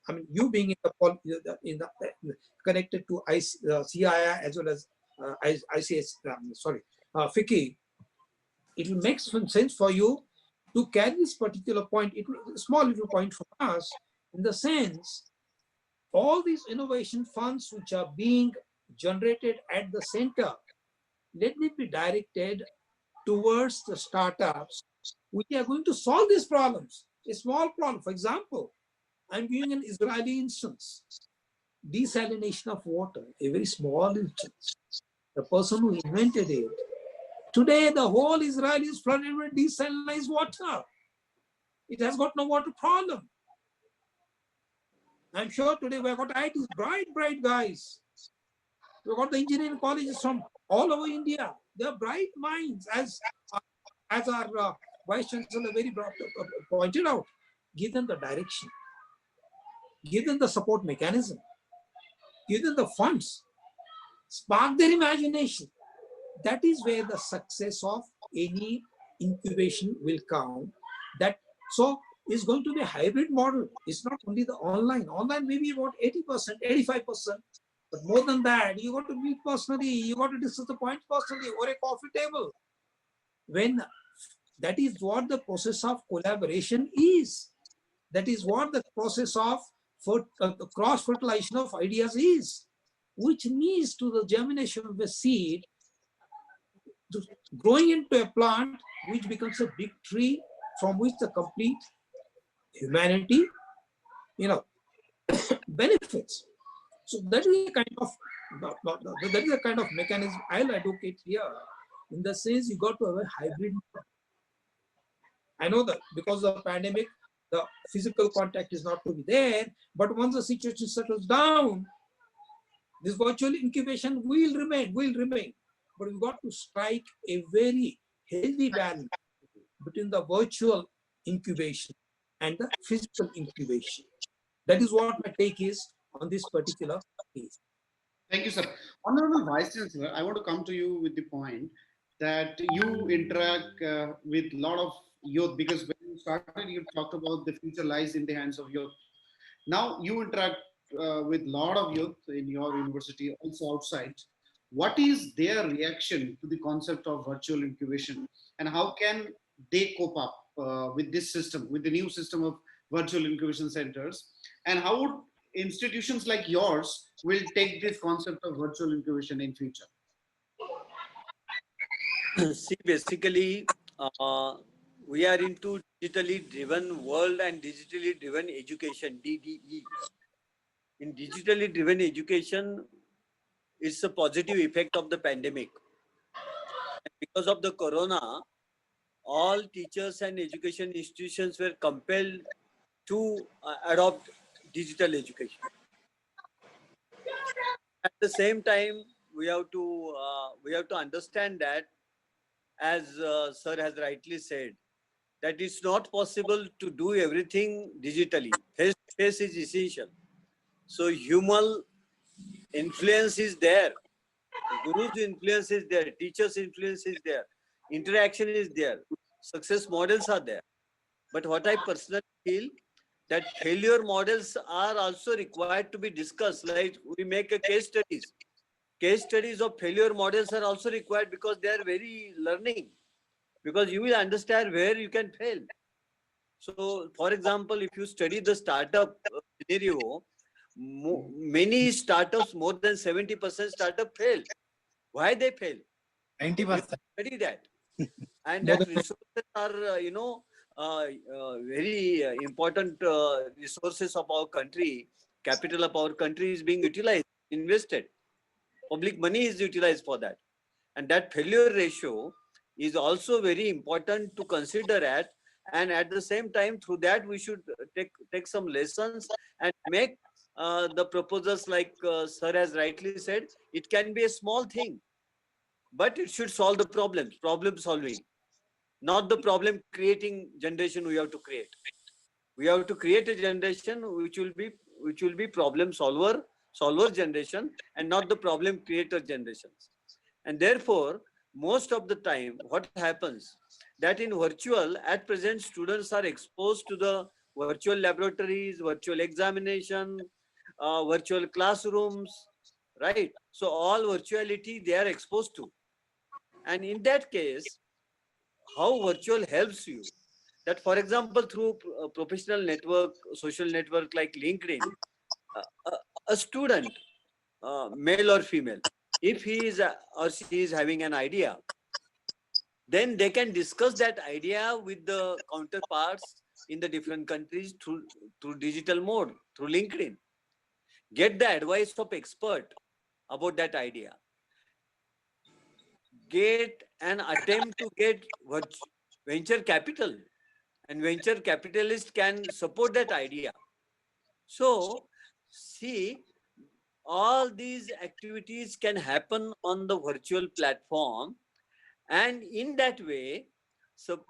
I mean, you being in the connected to CII as well as ICS, FICCI, it will make some sense for you to carry this particular point, a small little point from us, in the sense, all these innovation funds which are being generated at the center, let it be directed towards the startups which are going to solve these problems. A small problem, for example, I'm giving an Israeli instance. Desalination of water, a very small instance. The person who invented it, today the whole Israel is flooded with desalinized water. It has got no water problem. I'm sure today we've got ITs, bright guys. We've got the engineering colleges from all over India. They're bright minds, as our Vice Chancellor very pointed out. Give them the direction. Give them the support mechanism. Give them the funds. Spark their imagination. That is where the success of any incubation will come. That so is going to be a hybrid model. It's not only the online. Online may be about 80%, 85%. But more than that, you got to meet personally. You got to discuss the point personally or a coffee table. When that is what the process of collaboration is. That is what the process of the cross-fertilization of ideas is, which leads to the germination of the seed, growing into a plant which becomes a big tree from which the complete humanity, benefits. So that is a kind of mechanism I'll advocate here. In the sense, you got to have a hybrid. I know that because of the pandemic, the physical contact is not to be there, but once the situation settles down, this virtual incubation will remain. but we've got to strike a very healthy balance between the virtual incubation and the physical incubation. That is what my take is on this particular case. Thank you, sir. Honorable Vice Chancellor, I want to come to you with the point that you interact with a lot of youth, because when you started, you talked about the future lies in the hands of youth. Now you interact with a lot of youth in your university, also outside. What is their reaction to the concept of virtual incubation, and how can they cope up with this system, with the new system of virtual incubation centers? And how would institutions like yours will take this concept of virtual incubation in future? See, basically, we are into digitally driven world and digitally driven education, DDE. In digitally driven education, it's a positive effect of the pandemic. And because of the corona, all teachers and education institutions were compelled to adopt digital education. At the same time, we have to understand that, as sir has rightly said, that it's not possible to do everything digitally. Face to face is essential. So human influence is there, guru's influence is there, teacher's influence is there, interaction is there, success models are there. But what I personally feel, that failure models are also required to be discussed. Like we make a case studies. Case studies of failure models are also required because they are very learning. Because you will understand where you can fail. So, for example, if you study the startup scenario, many startups, more than 70% startup fail. Why they fail? 90%. Study that. And More that than- resources are, very important resources of our country. Capital of our country is being utilized, invested. Public money is utilized for that. And that failure ratio is also very important to consider at. And at the same time, through that, we should take some lessons and make the proposals like sir has rightly said. It can be a small thing, but it should solve the problems, problem solving, not the problem creating generation we have to create. We have to create a generation which will be problem solver generation, and not the problem creator generations. And therefore, most of the time, what happens that in virtual, at present, students are exposed to the virtual laboratories, virtual examination, virtual classrooms, right? So all virtuality they are exposed to. And in that case, how virtual helps you? That, for example, through professional network, social network like LinkedIn, a student, male or female, if he is or she is having an idea, then they can discuss that idea with the counterparts in the different countries through digital mode, through LinkedIn. Get the advice of expert about that idea. Get an attempt to get venture capital, and venture capitalist can support that idea. So, see, all these activities can happen on the virtual platform, and in that way, so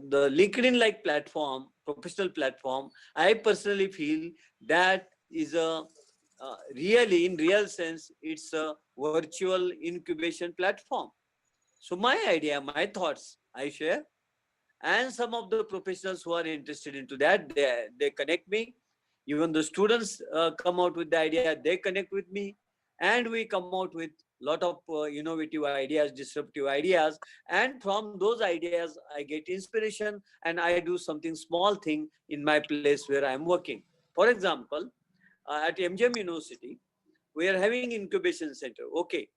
the LinkedIn like platform, professional platform, I personally feel that is a really, in real sense, it's a virtual incubation platform. So my idea, my thoughts I share, and some of the professionals who are interested into that, they connect me. Even the students come out with the idea, they connect with me, and we come out with lot of innovative ideas, disruptive ideas, and from those ideas I get inspiration, and I do something small thing in my place where I am working. For example, at MGM University, we are having incubation center. Okay,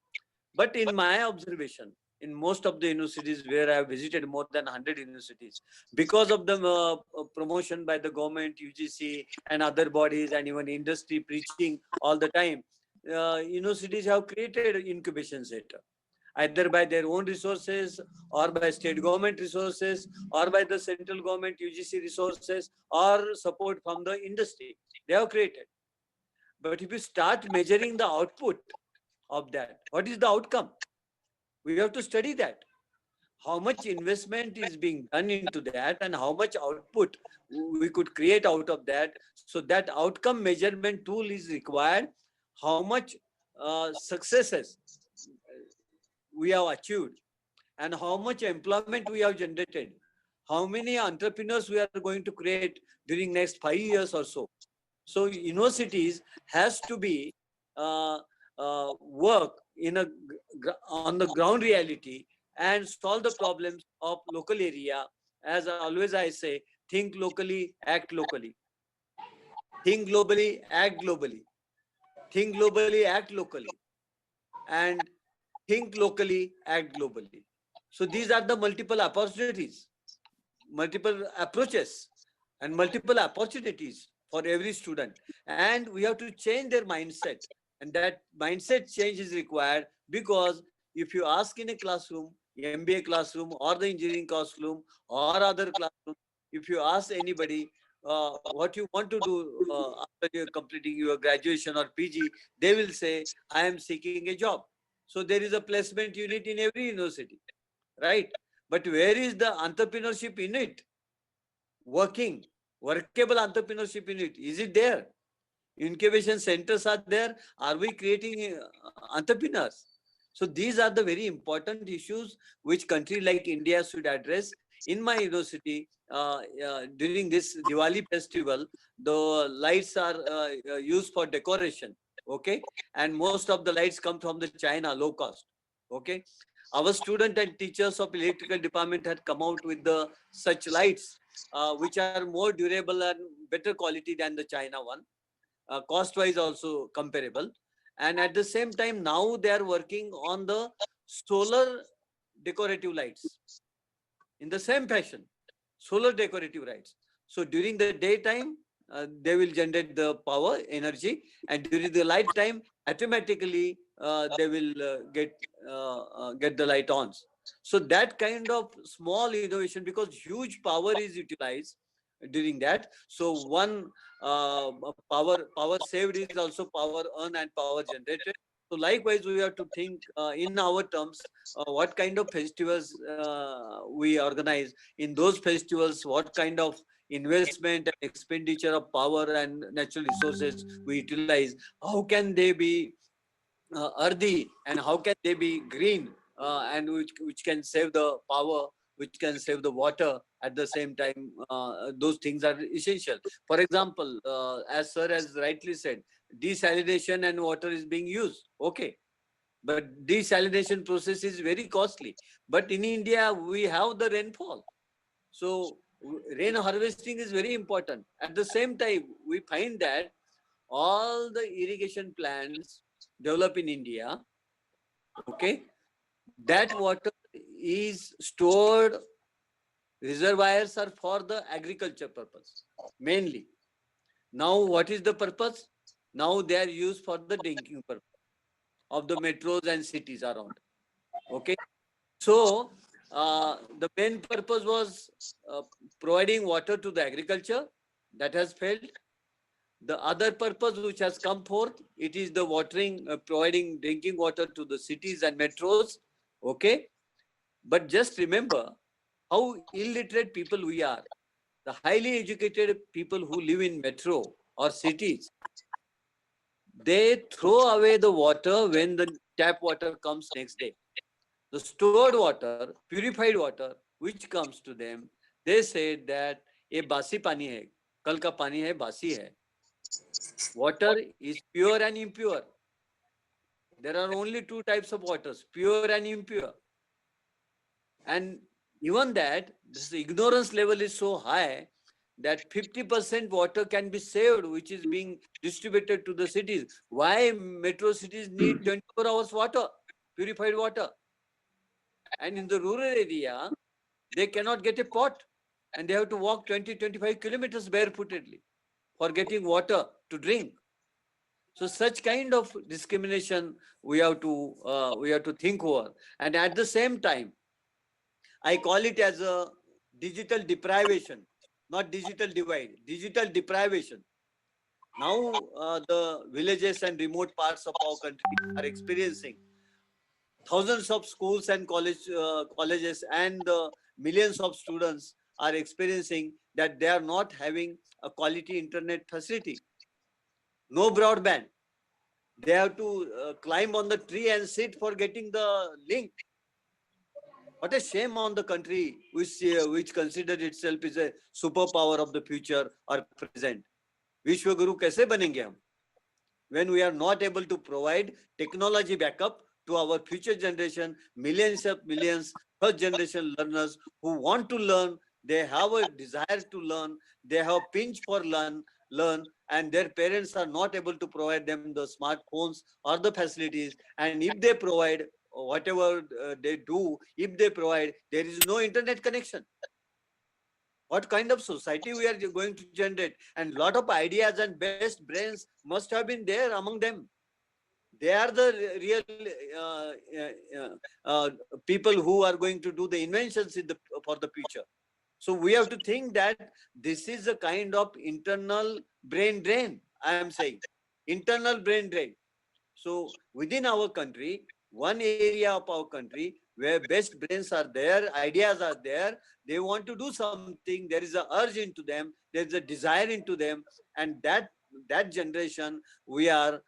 but in my observation, in most of the universities where I have visited, more than 100 universities, because of the promotion by the government, UGC, and other bodies, and even industry preaching all the time, universities have created incubation center, either by their own resources, or by state government resources, or by the central government UGC resources, or support from the industry. They have created. But if you start measuring the output, of that? What is the outcome? We have to study that. How much investment is being done into that and how much output we could create out of that. So that outcome measurement tool is required. How much successes we have achieved and how much employment we have generated. How many entrepreneurs we are going to create during next 5 years or so. So universities has to be work in on the ground reality and solve the problems of local area. As always I say, think locally, act locally. Think globally, act globally. Think globally, act locally. And think locally, act globally. So these are the multiple opportunities, multiple approaches, and multiple opportunities for every student. And we have to change their mindset. And that mindset change is required because if you ask in a classroom, MBA classroom or the engineering classroom or other classroom, if you ask anybody what you want to do after you're completing your graduation or PG, they will say, I am seeking a job. So there is a placement unit in every university, right? But where is the entrepreneurship unit? Workable entrepreneurship unit, is it there? Incubation centers are there. Are we creating entrepreneurs? So these are the very important issues which country like India should address. In my university, during this Diwali festival, the lights are used for decoration. Okay, and most of the lights come from the China, low cost. Okay, our student and teachers of electrical department had come out with the such lights, which are more durable and better quality than the China one, cost wise also comparable. And at the same time now they are working on the solar decorative lights in the same fashion, solar decorative lights. So during the daytime they will generate the power energy, and during the light time automatically they will get the light on. So that kind of small innovation, because huge power is utilized during that. So one power saved is also power earned and power generated. So likewise we have to think in our terms, what kind of festivals we organize. In those festivals, what kind of investment and expenditure of power and natural resources we utilize. How can they be earthy and how can they be green, and which can save the power, which can save the water at the same time. Those things are essential. For example, as sir has rightly said, desalination and water is being used. Okay, but desalination process is very costly. But in India we have the rainfall, so rain harvesting is very important. At the same time we find that all the irrigation plants develop in India. Okay, that water is stored, reservoirs are for the agriculture purpose mainly. Now what is the purpose? Now they are used for the drinking purpose of the metros and cities around. Okay, so the main purpose was providing water to the agriculture. That has failed. The other purpose which has come forth, it is the watering, providing drinking water to the cities and metros. Okay, but just remember how illiterate people we are. The highly educated people who live in metro or cities, they throw away the water when the tap water comes next day. The stored water, purified water, which comes to them, they say that ये बासी पानी है, कल का पानी है, बासी है. Water is pure and impure. There are only two types of waters, pure and impure. And even that, this ignorance level is so high that 50% water can be saved, which is being distributed to the cities. Why metro cities need 24 hours water, purified water? And in the rural area, they cannot get a pot and they have to walk 20-25 kilometers barefootedly for getting water to drink. So such kind of discrimination we have to think over. And at the same time, I call it as a digital deprivation, not digital divide, digital deprivation. Now the villages and remote parts of our country are experiencing thousands of schools and colleges and millions of students are experiencing that they are not having a quality internet facility, no broadband. They have to climb on the tree and sit for getting the link. What a shame on the country which considered itself is a superpower of the future or present. Vishwaguru kaise banenge hum? When we are not able to provide technology backup to our future generation, millions, first generation learners who want to learn, they have a desire to learn, they have pinch for learn, and their parents are not able to provide them the smartphones or the facilities. And if they provide whatever they do, if they provide, there is no internet connection. What kind of society we are going to generate? And lot of ideas and best brains must have been there among them. They are the real people who are going to do the inventions for the future. So we have to think that this is a kind of internal brain drain. I am saying internal brain drain. So within our country, one area of our country where best brains are there, ideas are there, they want to do something, there is a urge into them, there is a desire into them, and that generation we are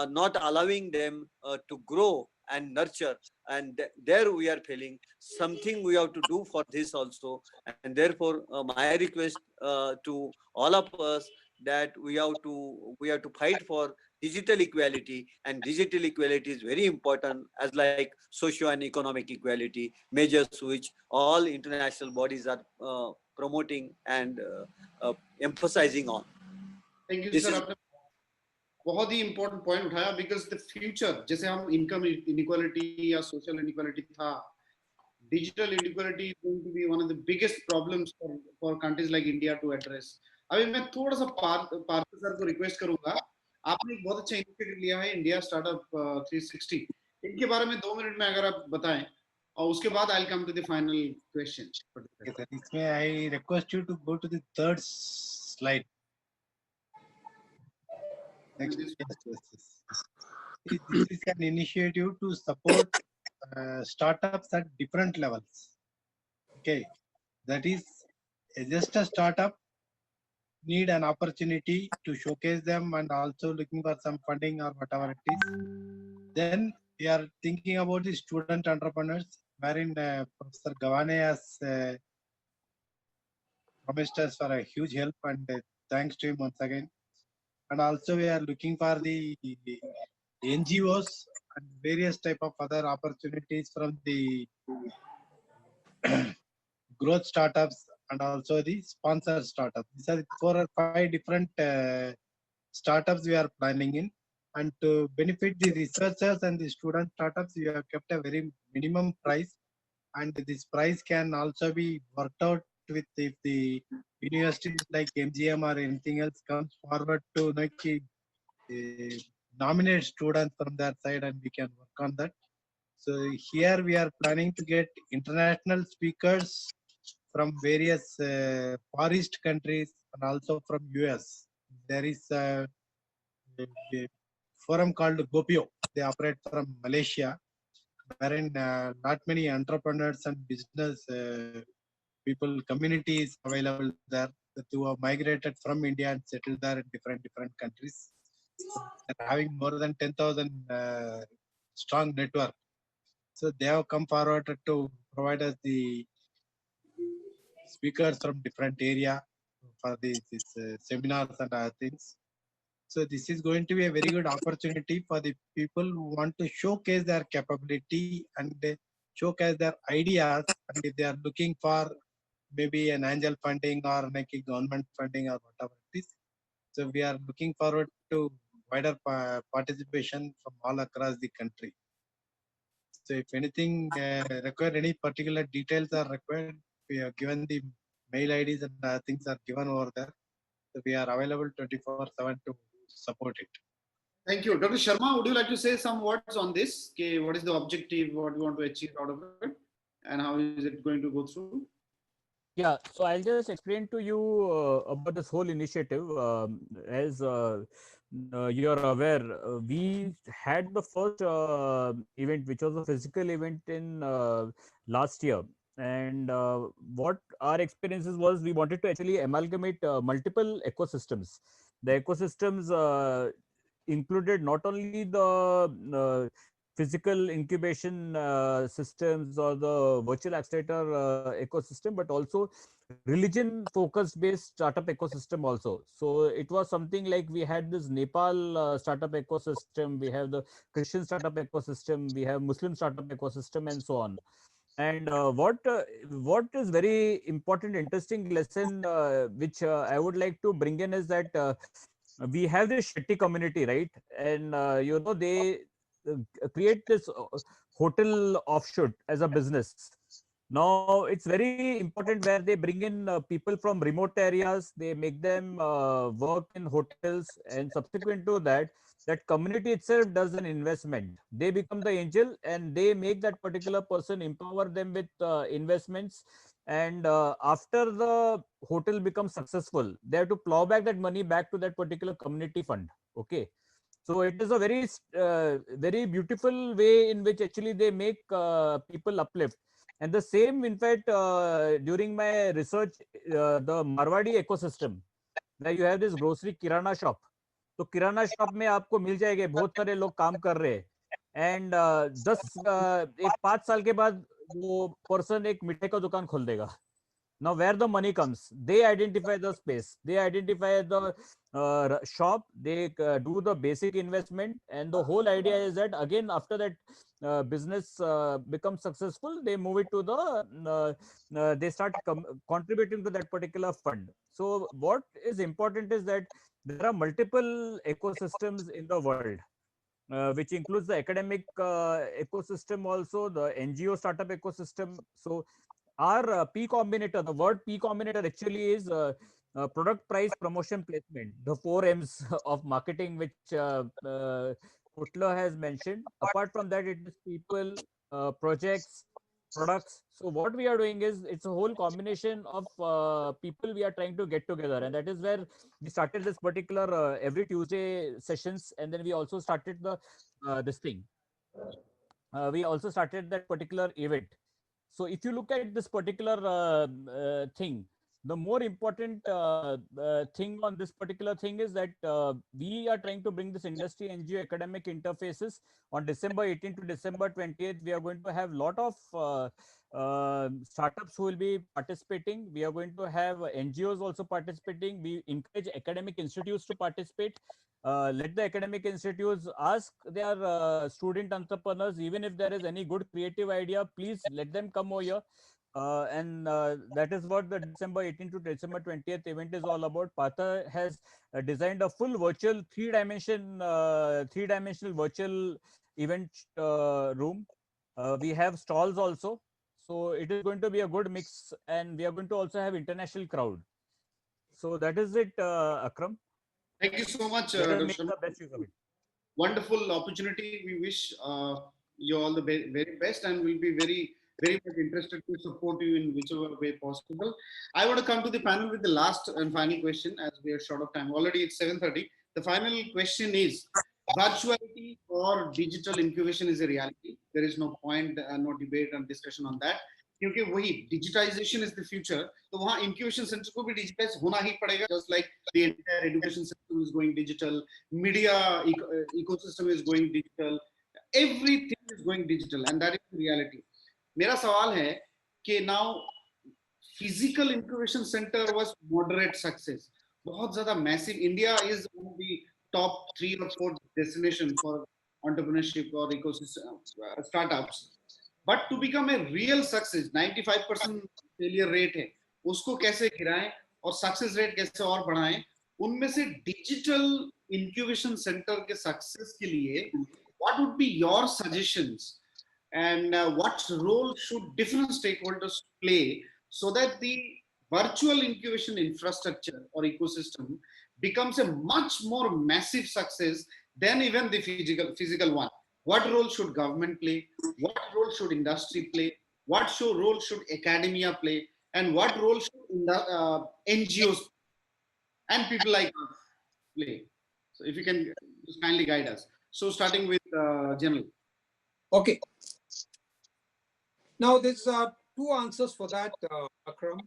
not allowing them to grow and nurture, and there we are failing. Something we have to do for this also, and therefore my request to all of us that we have to fight for digital equality, and digital equality is very important as like socio and economic equality measures which all international bodies are promoting and emphasizing on. Thank you This sir, is आपने बहुत ही important point उठाया because the future, जैसे हम income inequality या social inequality था, digital inequality is going to be one of the biggest problems for countries like India to address. अभी मैं थोड़ा सा पार्थ सर को रिक्वेस्ट करूंगा, आपने एक बहुत अच्छा इनिशिएटिव लिया है इंडिया स्टार्टअप 360, इनके बारे में 2 मिनट में अगर आप बताएं, और उसके बाद I will come to the final question. इसमें I request you to go to the third slide. Next. Yes. This is an initiative to support startups at different levels. Okay, that is just a startup need an opportunity to showcase them and also looking for some funding or whatever it is. Then we are thinking about the student entrepreneurs, wherein Professor Gawane has promised us for a huge help, and thanks to him once again. And also we are looking for the NGOs and various type of other opportunities from the growth startups and also the sponsor startups. These are 4 or 5 different startups we are planning in. And to benefit the researchers and the student startups, we have kept a very minimum price. And this price can also be worked out with if the universities like MGM or anything else comes forward to nominate students from their side, and we can work on that. So here we are planning to get international speakers from various Far East countries and also from US. There is a forum called Gopio. They operate from Malaysia, wherein not many entrepreneurs and business people communities available there who have migrated from India and settled there in different countries. They're having more than 10,000 strong network. So they have come forward to provide us the speakers from different area for these seminars and other things. So this is going to be a very good opportunity for the people who want to showcase their capability and showcase their ideas. And if they are looking for maybe an angel funding or like a government funding or whatever it is, so we are looking forward to wider participation from all across the country. So if anything required, any particular details are required, we have given the mail IDs and things are given over there. So we are available 24/7 to support it. Thank you. Dr. Sharma, would you like to say some words on this? Okay, what is the objective, what we want to achieve out of it, and how is it going to go through? Yeah, so I'll just explain to you about this whole initiative. As you're aware, we had the first event, which was a physical event in last year. And what our experiences was, we wanted to actually amalgamate multiple ecosystems. The ecosystems included not only the physical incubation systems or the virtual accelerator ecosystem, but also religion focused based startup ecosystem also. So it was something like we had this Nepal startup ecosystem, we have the Christian startup ecosystem, we have Muslim startup ecosystem, and so on. And what is very important, interesting lesson which I would like to bring in is that we have this Shetty community, right? And they create this hotel offshoot as a business. Now it's very important where they bring in people from remote areas, they make them work in hotels, and subsequent to that, that community itself does an investment. They become the angel and they make that particular person, empower them with investments. And after the hotel becomes successful, they have to plow back that money back to that particular community fund. Okay. So it is a very beautiful way in which actually they make people uplift. And the same, in fact, during my research, the Marwadi ecosystem, where you have this grocery kirana shop. तो किराना shop में आपको मिल जाएंगे, बहुत सारे लोग काम कर रहे हैं. एंड 5 साल के बाद वो पर्सन एक मिठाई का दुकान खोल देगा. Now where the money comes, they identify the space, they identify the shop, they do the basic investment, and the whole idea is that again after that business becomes successful, they move it to they start contributing to that particular fund. So what is important is that there are multiple ecosystems in the world, which includes the academic ecosystem, also the NGO startup ecosystem. So our P Combinator, the word P Combinator actually is product, price, promotion, placement, the 4 M's of marketing, which Kutler has mentioned. Apart from that, it is people, projects, products. So what we are doing is, it's a whole combination of people we are trying to get together, and that is where we started this particular every Tuesday sessions, and then we also started the this thing. We also started that particular event. So if you look at this particular thing, the more important thing on this particular thing is that we are trying to bring this industry NGO academic interfaces on December 18th to December 20th. We are going to have a lot of startups who will be participating. We are going to have NGOs also participating. We encourage academic institutes to participate. Let the academic institutes ask their student entrepreneurs, even if there is any good creative idea, please let them come over here. And that is what the December 18th to December 20th event is all about. Partha has designed a full virtual three-dimensional virtual event room. We have stalls also. So it is going to be a good mix, and we are going to also have international crowd. So that is it, Akram. Thank you so much, Let us Dr. make the best use of it. Wonderful opportunity. We wish you all the very best, and we'll be very much interested to support you in whichever way possible. I want to come to the panel with the last and final question, as we are short of time. Already it's 7:30. The final question is: virtuality or digital incubation is a reality. There is no point, no debate and discussion on that. क्योंकि वही digitisation is the future, तो वहाँ incubation centre को भी digitise होना ही पड़ेगा. Just like the entire education system is going digital, media ecosystem is going digital, everything is going digital, and that is reality. मेरा सवाल है कि now physical incubation centre was moderate success, बहुत ज्यादा massive. India is one of the top 3 or 4 destination for entrepreneurship or ecosystem startups. But to become a real success, 95% failure rate है, उसको कैसे गिराएं और सक्सेस रेट कैसे और बढ़ाएं. उनमें से डिजिटल इंक्यूबेशन सेंटर के सक्सेस के लिए what would be your suggestions, and what role should different stakeholders play so that the virtual incubation infrastructure or ecosystem becomes a much more massive success than even the physical one? What role should government play? What role should industry play? What role should academia play? and what role should in the NGOs and people like us play? So if you can just kindly guide us. So starting with General. Okay. Now there's two answers for that, Akram.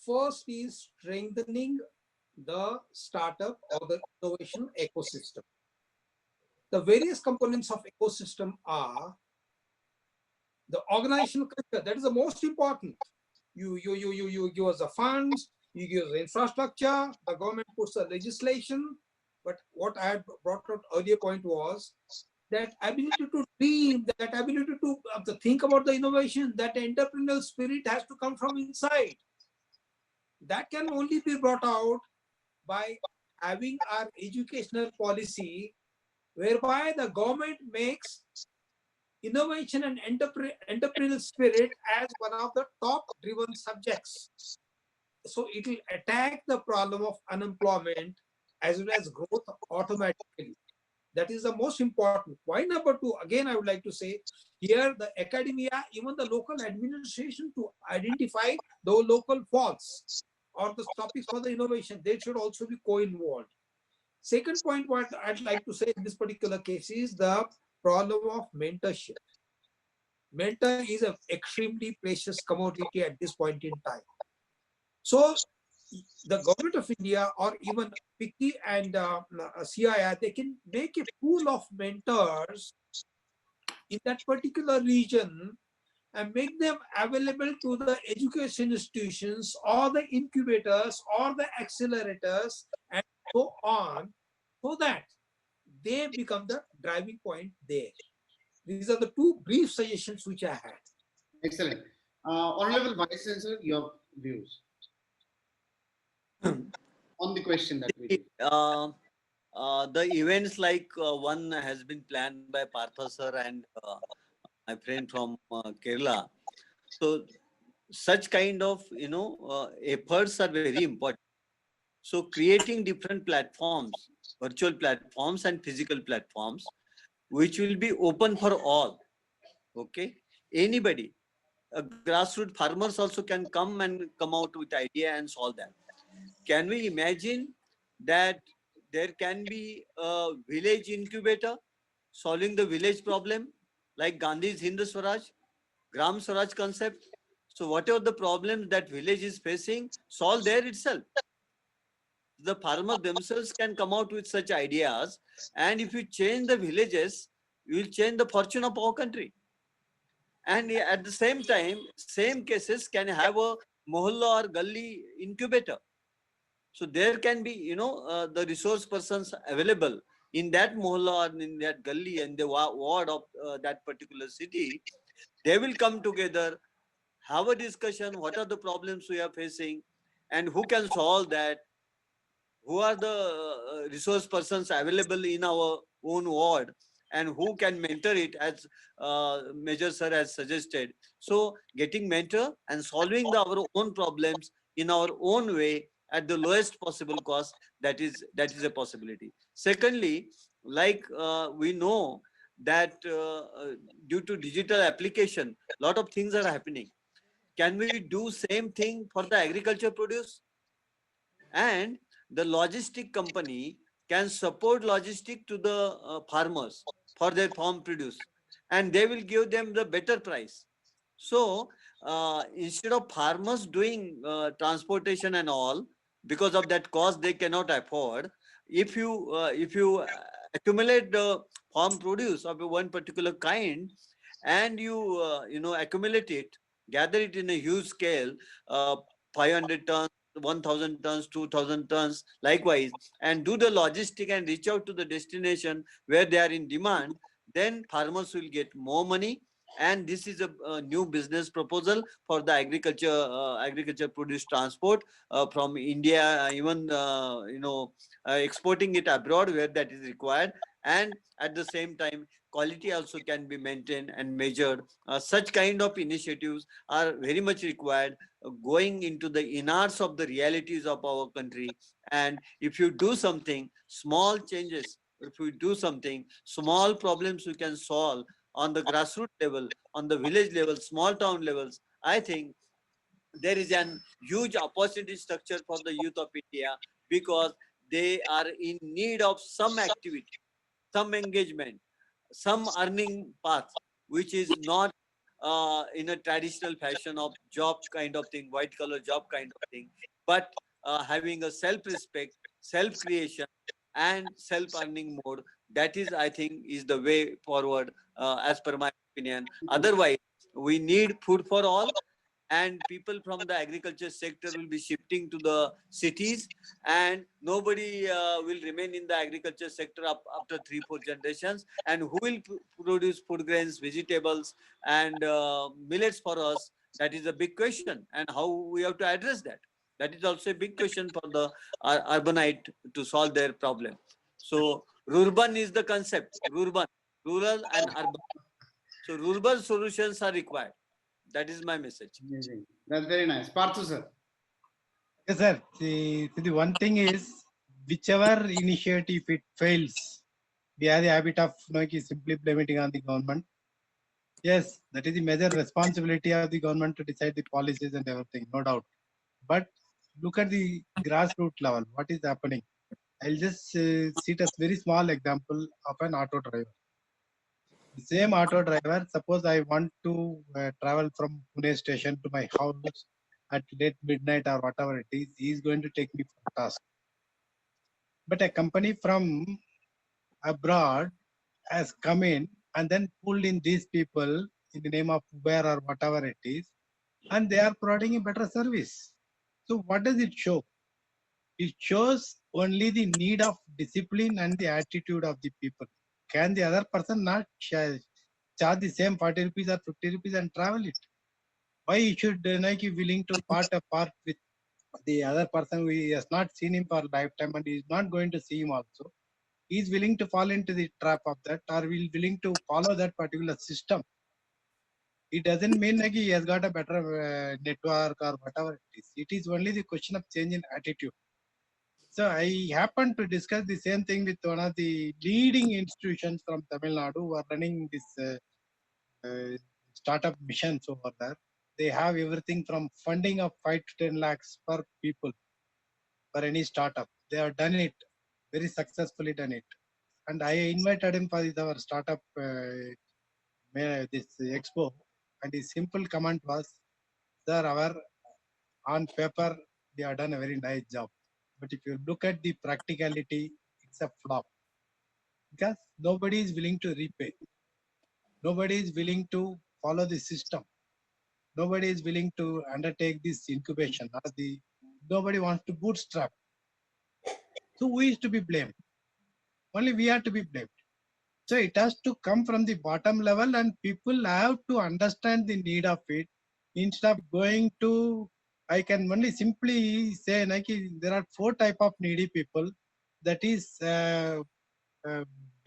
First is strengthening the startup or the innovation ecosystem. The various components of ecosystem are the organizational culture. That is the most important. You give us the funds, you give us the infrastructure, the government puts the legislation. But what I had brought out earlier point was that ability to dream, that ability to think about the innovation, that entrepreneurial spirit has to come from inside. That can only be brought out by having our educational policy whereby the government makes innovation and entrepreneurial spirit as one of the top driven subjects. So it will attack the problem of unemployment as well as growth automatically. That is the most important. Point number two, again, I would like to say here the academia, even the local administration to identify the local faults or the topics for the innovation, they should also be co-involved. Second point, what I'd like to say in this particular case is the problem of mentorship. Mentor is an extremely precious commodity at this point in time. So the government of India or even FICCI and CII, they can make a pool of mentors in that particular region and make them available to the education institutions or the incubators or the accelerators and so on, so that they become the driving point there. These are the two brief suggestions which I had. Excellent. Honorable Vice Chancellor, your views on the question that we did. The events like one has been planned by Partha sir and my friend from Kerala. So such kind of efforts are very important. So creating different platforms, virtual platforms and physical platforms, which will be open for all. Okay, anybody, grassroots farmers also can come and come out with idea and solve that. Can we imagine that there can be a village incubator solving the village problem, like Gandhi's Hindu Swaraj, Gram Swaraj concept? So whatever the problems that village is facing, solve there itself. The farmers themselves can come out with such ideas, and if you change the villages, you will change the fortune of our country. And at the same time, same cases can have a mohalla or gully incubator. So there can be, the resource persons available in that mohalla or in that gully and the ward of that particular city. They will come together, have a discussion, what are the problems we are facing and who can solve that, who are the resource persons available in our own ward and who can mentor it, as Major Sir has suggested. So getting mentor and solving our own problems in our own way at the lowest possible cost, that is a possibility. Secondly, like we know that due to digital application, lot of things are happening. Can we do same thing for the agriculture produce? And the logistic company can support logistic to the farmers for their farm produce, and they will give them the better price. So instead of farmers doing transportation and all, because of that cost they cannot afford, if you accumulate the farm produce of one particular kind, and you accumulate it, gather it in a huge scale, 500 tons, 1000 tons, 2000 tons, likewise, and do the logistic and reach out to the destination where they are in demand, then farmers will get more money. And this is a new business proposal for the agriculture produce transport from India, even exporting it abroad where that is required. And at the same time, quality also can be maintained and measured. Such kind of initiatives are very much required, going into the innards of the realities of our country. And if you do something, small changes, if we do something, small problems we can solve on the grassroots level, on the village level, small town levels, I think there is an huge opportunity structure for the youth of India, because they are in need of some activity, some engagement, some earning path, which is not in a traditional fashion of job kind of thing, white collar job kind of thing, but having a self respect, self creation, and self earning mode. That is, I think, is the way forward, as per my opinion. Otherwise, we need food for all, and people from the agriculture sector will be shifting to the cities, and nobody will remain in the agriculture sector after 3 4 generations. And who will produce food grains, vegetables, and millets for us? That is a big question, and how we have to address that, that is also a big question for the urbanite to solve their problem. So rurban is the concept, rurban, rural and urban. So rural solutions are required. That is my message. Amazing. That's very nice. Parthu sir. Yes, sir. The one thing is, whichever initiative it fails, we have the habit of simply blaming it on the government. Yes, that is the major responsibility of the government to decide the policies and everything, no doubt. But look at the grassroots level. What is happening? I'll just cite a very small example of an auto driver. The same auto driver, suppose I want to travel from Pune station to my house at late midnight or whatever it is, he is going to take me for a task. But a company from abroad has come in and then pulled in these people in the name of Uber or whatever it is, and they are providing a better service. So what does it show? It shows only the need of discipline and the attitude of the people. Can the other person not charge the same 40 rupees or 50 rupees and travel it? Why he should be willing to part apart with the other person who has not seen him for a lifetime and is not going to see him also? He is willing to fall into the trap of that, or will willing to follow that particular system. It doesn't mean like he has got a better network or whatever it is. It is only the question of change in attitude. So I happened to discuss the same thing with one of the leading institutions from Tamil Nadu who are running this startup missions over there. They have everything from funding of 5 to 10 lakhs per people for any startup. They have done it very successfully, done it. And I invited him for our startup this expo, and his simple comment was, "Sir, our on paper we have done a very nice job, but if you look at the practicality, it's a flop because nobody is willing to repay, nobody is willing to follow the system, nobody is willing to undertake this incubation, or the nobody wants to bootstrap. So who is to be blamed? Only we are to be blamed." So it has to come from the bottom level, and people have to understand the need of it instead of going to. I can only simply say like there are 4 type of needy people. That is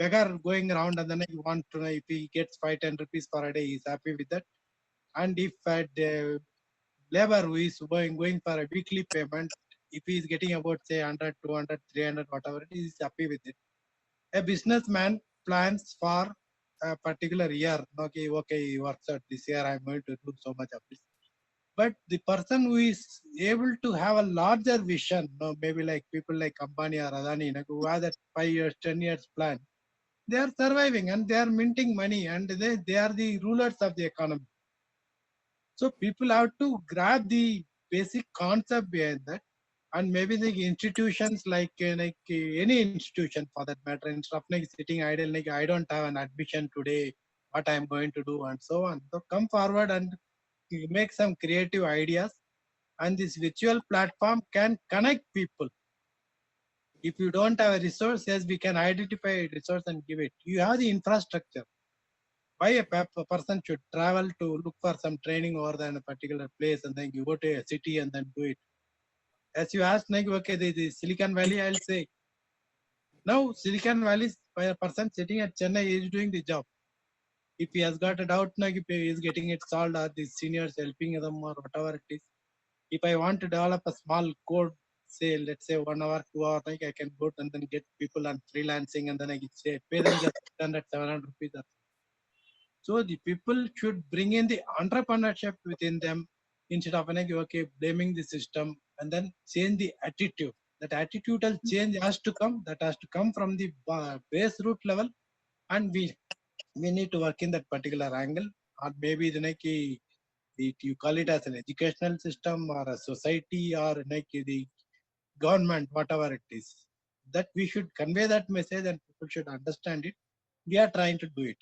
beggar going around, and then you want to know if he gets 5 10 rupees per a day, he's happy with that. And if labor who is going for a weekly payment, if he is getting about say 100 200 300 whatever, he is happy with it. A businessman plans for a particular year. Okay, he works out this year. I'm going to do so much of this. But the person who is able to have a larger vision, maybe like people like Ambani or Adani, who have that 5 years, 10 years plan, they are surviving and they are minting money, and they are the rulers of the economy. So people have to grab the basic concept behind that, and maybe the institutions like any institution for that matter, instead of like sitting idle, like I don't have an admission today, what I'm going to do, and so on. So come forward and make some creative ideas, and this virtual platform can connect people. If you don't have a resource, yes, we can identify a resource and give it. You have the infrastructure. Why a person should travel to look for some training over there in a particular place and then you go to a city and then do it? As you asked, like, okay, the Silicon Valley, I'll say, now Silicon Valley, by a person sitting at Chennai is doing the job. If he has got a doubt, like if he is getting it solved, or the seniors helping them or whatever it is. If I want to develop a small code, say, let's say 1 hour, 2 hour, like I can go and then get people on freelancing and then I can say, pay them just 600, 700 rupees. So the people should bring in the entrepreneurship within them instead of okay, blaming the system, and then change the attitude. That attitudinal change has to come. That has to come from the base root level, and we need to work in that particular angle. Or maybe you call it as an educational system or a society or the government, whatever it is, that we should convey that message and people should understand it. We are trying to do it.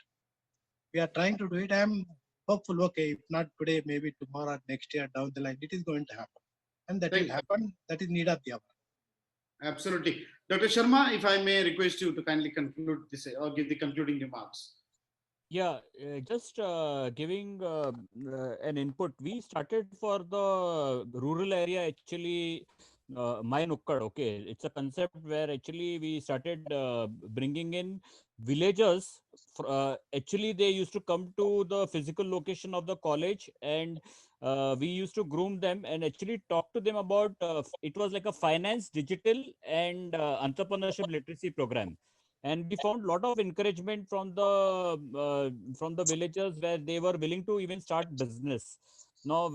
We are trying to do it. I am hopeful, okay, if not today, maybe tomorrow or next year down the line, it is going to happen. And that Thank will you. happen. That is need of the hour. Absolutely. Dr. Sharma, if I may request you to kindly conclude this or give the concluding remarks. Yeah, just giving an input. We started for the rural area actually. My Nukkad, okay. It's a concept where actually we started bringing in villagers. Actually, they used to come to the physical location of the college, and we used to groom them and actually talk to them about. It was like a finance, digital, and entrepreneurship literacy program, and we found a lot of encouragement from the villagers where they were willing to even start business. Now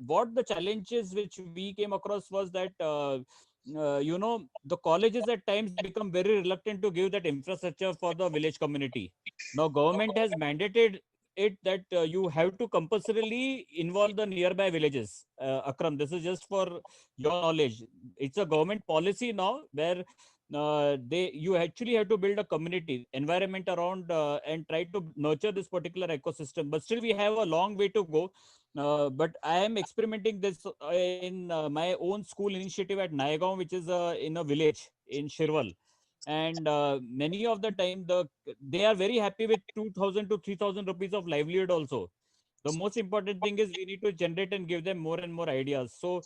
what the challenges which we came across was that the colleges at times become very reluctant to give that infrastructure for the village community. Now government has mandated it that you have to compulsorily involve the nearby villages. Akram, this is just for your knowledge. It's a government policy now where you actually have to build a community environment around and try to nurture this particular ecosystem, but still we have a long way to go. But I am experimenting this in my own school initiative at Naigaon, which is in a village in Shirwal, and many of the time they are very happy with 2000 to 3000 rupees of livelihood also. The most important thing is we need to generate and give them more and more ideas. So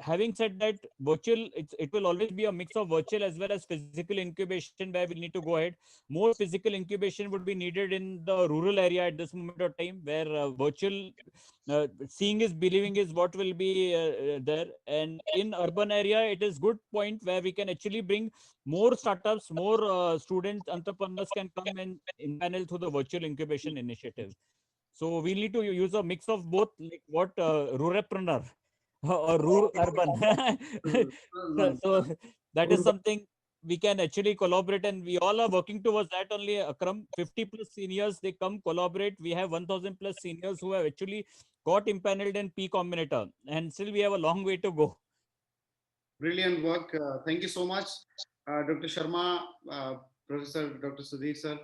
having said that, it will always be a mix of virtual as well as physical incubation where we need to go ahead. More physical incubation would be needed in the rural area at this moment of time, where virtual seeing is believing is what will be there. And in urban area, it is good point where we can actually bring more startups, more students, entrepreneurs can come and in panel through the virtual incubation initiative. So we need to use a mix of both, like what ruralpreneur or rural urban. So that is something we can actually collaborate, and we all are working towards that only. Akram, 50 plus seniors, they come collaborate. We have 1000 plus seniors who have actually got impaneled in P Combinator, and still we have a long way to go. Brilliant work. Thank you so much, Dr. Sharma, Professor Dr. Sudhir sir,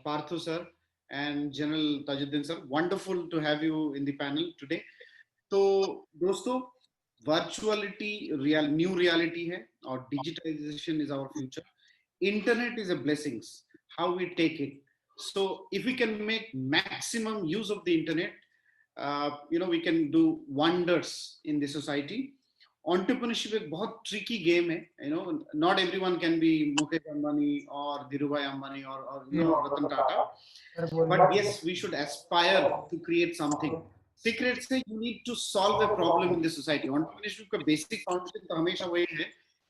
Parthu sir, and General Tajuddin sir. Wonderful to have you in the panel today. तो दोस्तों, virtuality new reality है और digitization is our future. Internet is a blessings. How we take it. So if we can make maximum use of the internet, we can do wonders in the society. Entrepreneurship एक बहुत tricky game है. Not everyone can be Mukesh Ambani or Dhirubhai Ambani or Ratan Tata. But yes, we should aspire to create something. Secret से you need to solve a problem in the society. Entrepreneurship का basic foundation तो हमेशा वही है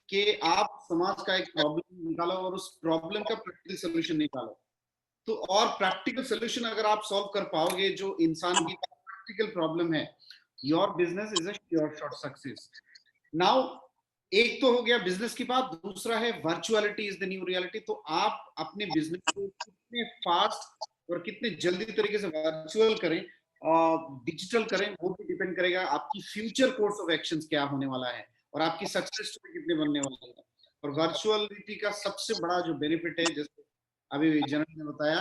कि आप समाज का एक प्रॉब्लम निकालो और उस प्रॉब्लम का प्रैक्टिकल सॉल्यूशन निकालो. तो और प्रैक्टिकल सॉल्यूशन अगर आप सॉल्व कर पाओगे जो इंसान की प्रैक्टिकल प्रॉब्लम है, your business is a sure shot success. Now एक तो हो गया बिजनेस की बात, दूसरा है virtuality is the new reality. तो आप अपने बिजनेस को कितने फास्ट और कितने जल्दी तरीके से वर्चुअल करें और डिजिटल करें, वो भी डिपेंड करेगा आपकी फ्यूचर कोर्स ऑफ एक्शंस क्या होने वाला है और आपकी सक्सेस स्टोरी कितने बनने वाली है. और वर्चुअलिटी का सबसे बड़ा जो बेनिफिट है, जैसे अभी जनरल ने बताया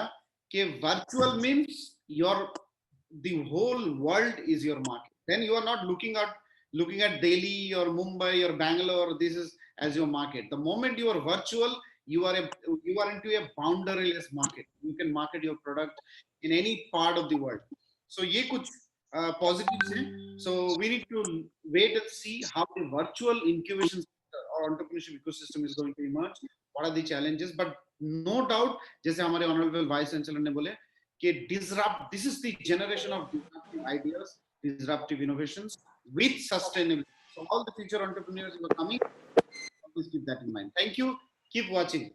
कि virtual means your the whole world is your market. Then you are not looking at Delhi or Mumbai or Bangalore. This is as your market. The moment you are virtual, you are into a boundaryless market. You can market your product in any part of the world. So ये कुछ positives हैं. So we need to wait and see how the virtual incubation or entrepreneurship ecosystem is going to emerge. What are the challenges? But no doubt, जैसे हमारे honorable vice chancellor ने बोले कि this is the generation of disruptive ideas, disruptive innovations with sustainability. So all the future entrepreneurs who are coming, please keep that in mind. Thank you. Keep watching.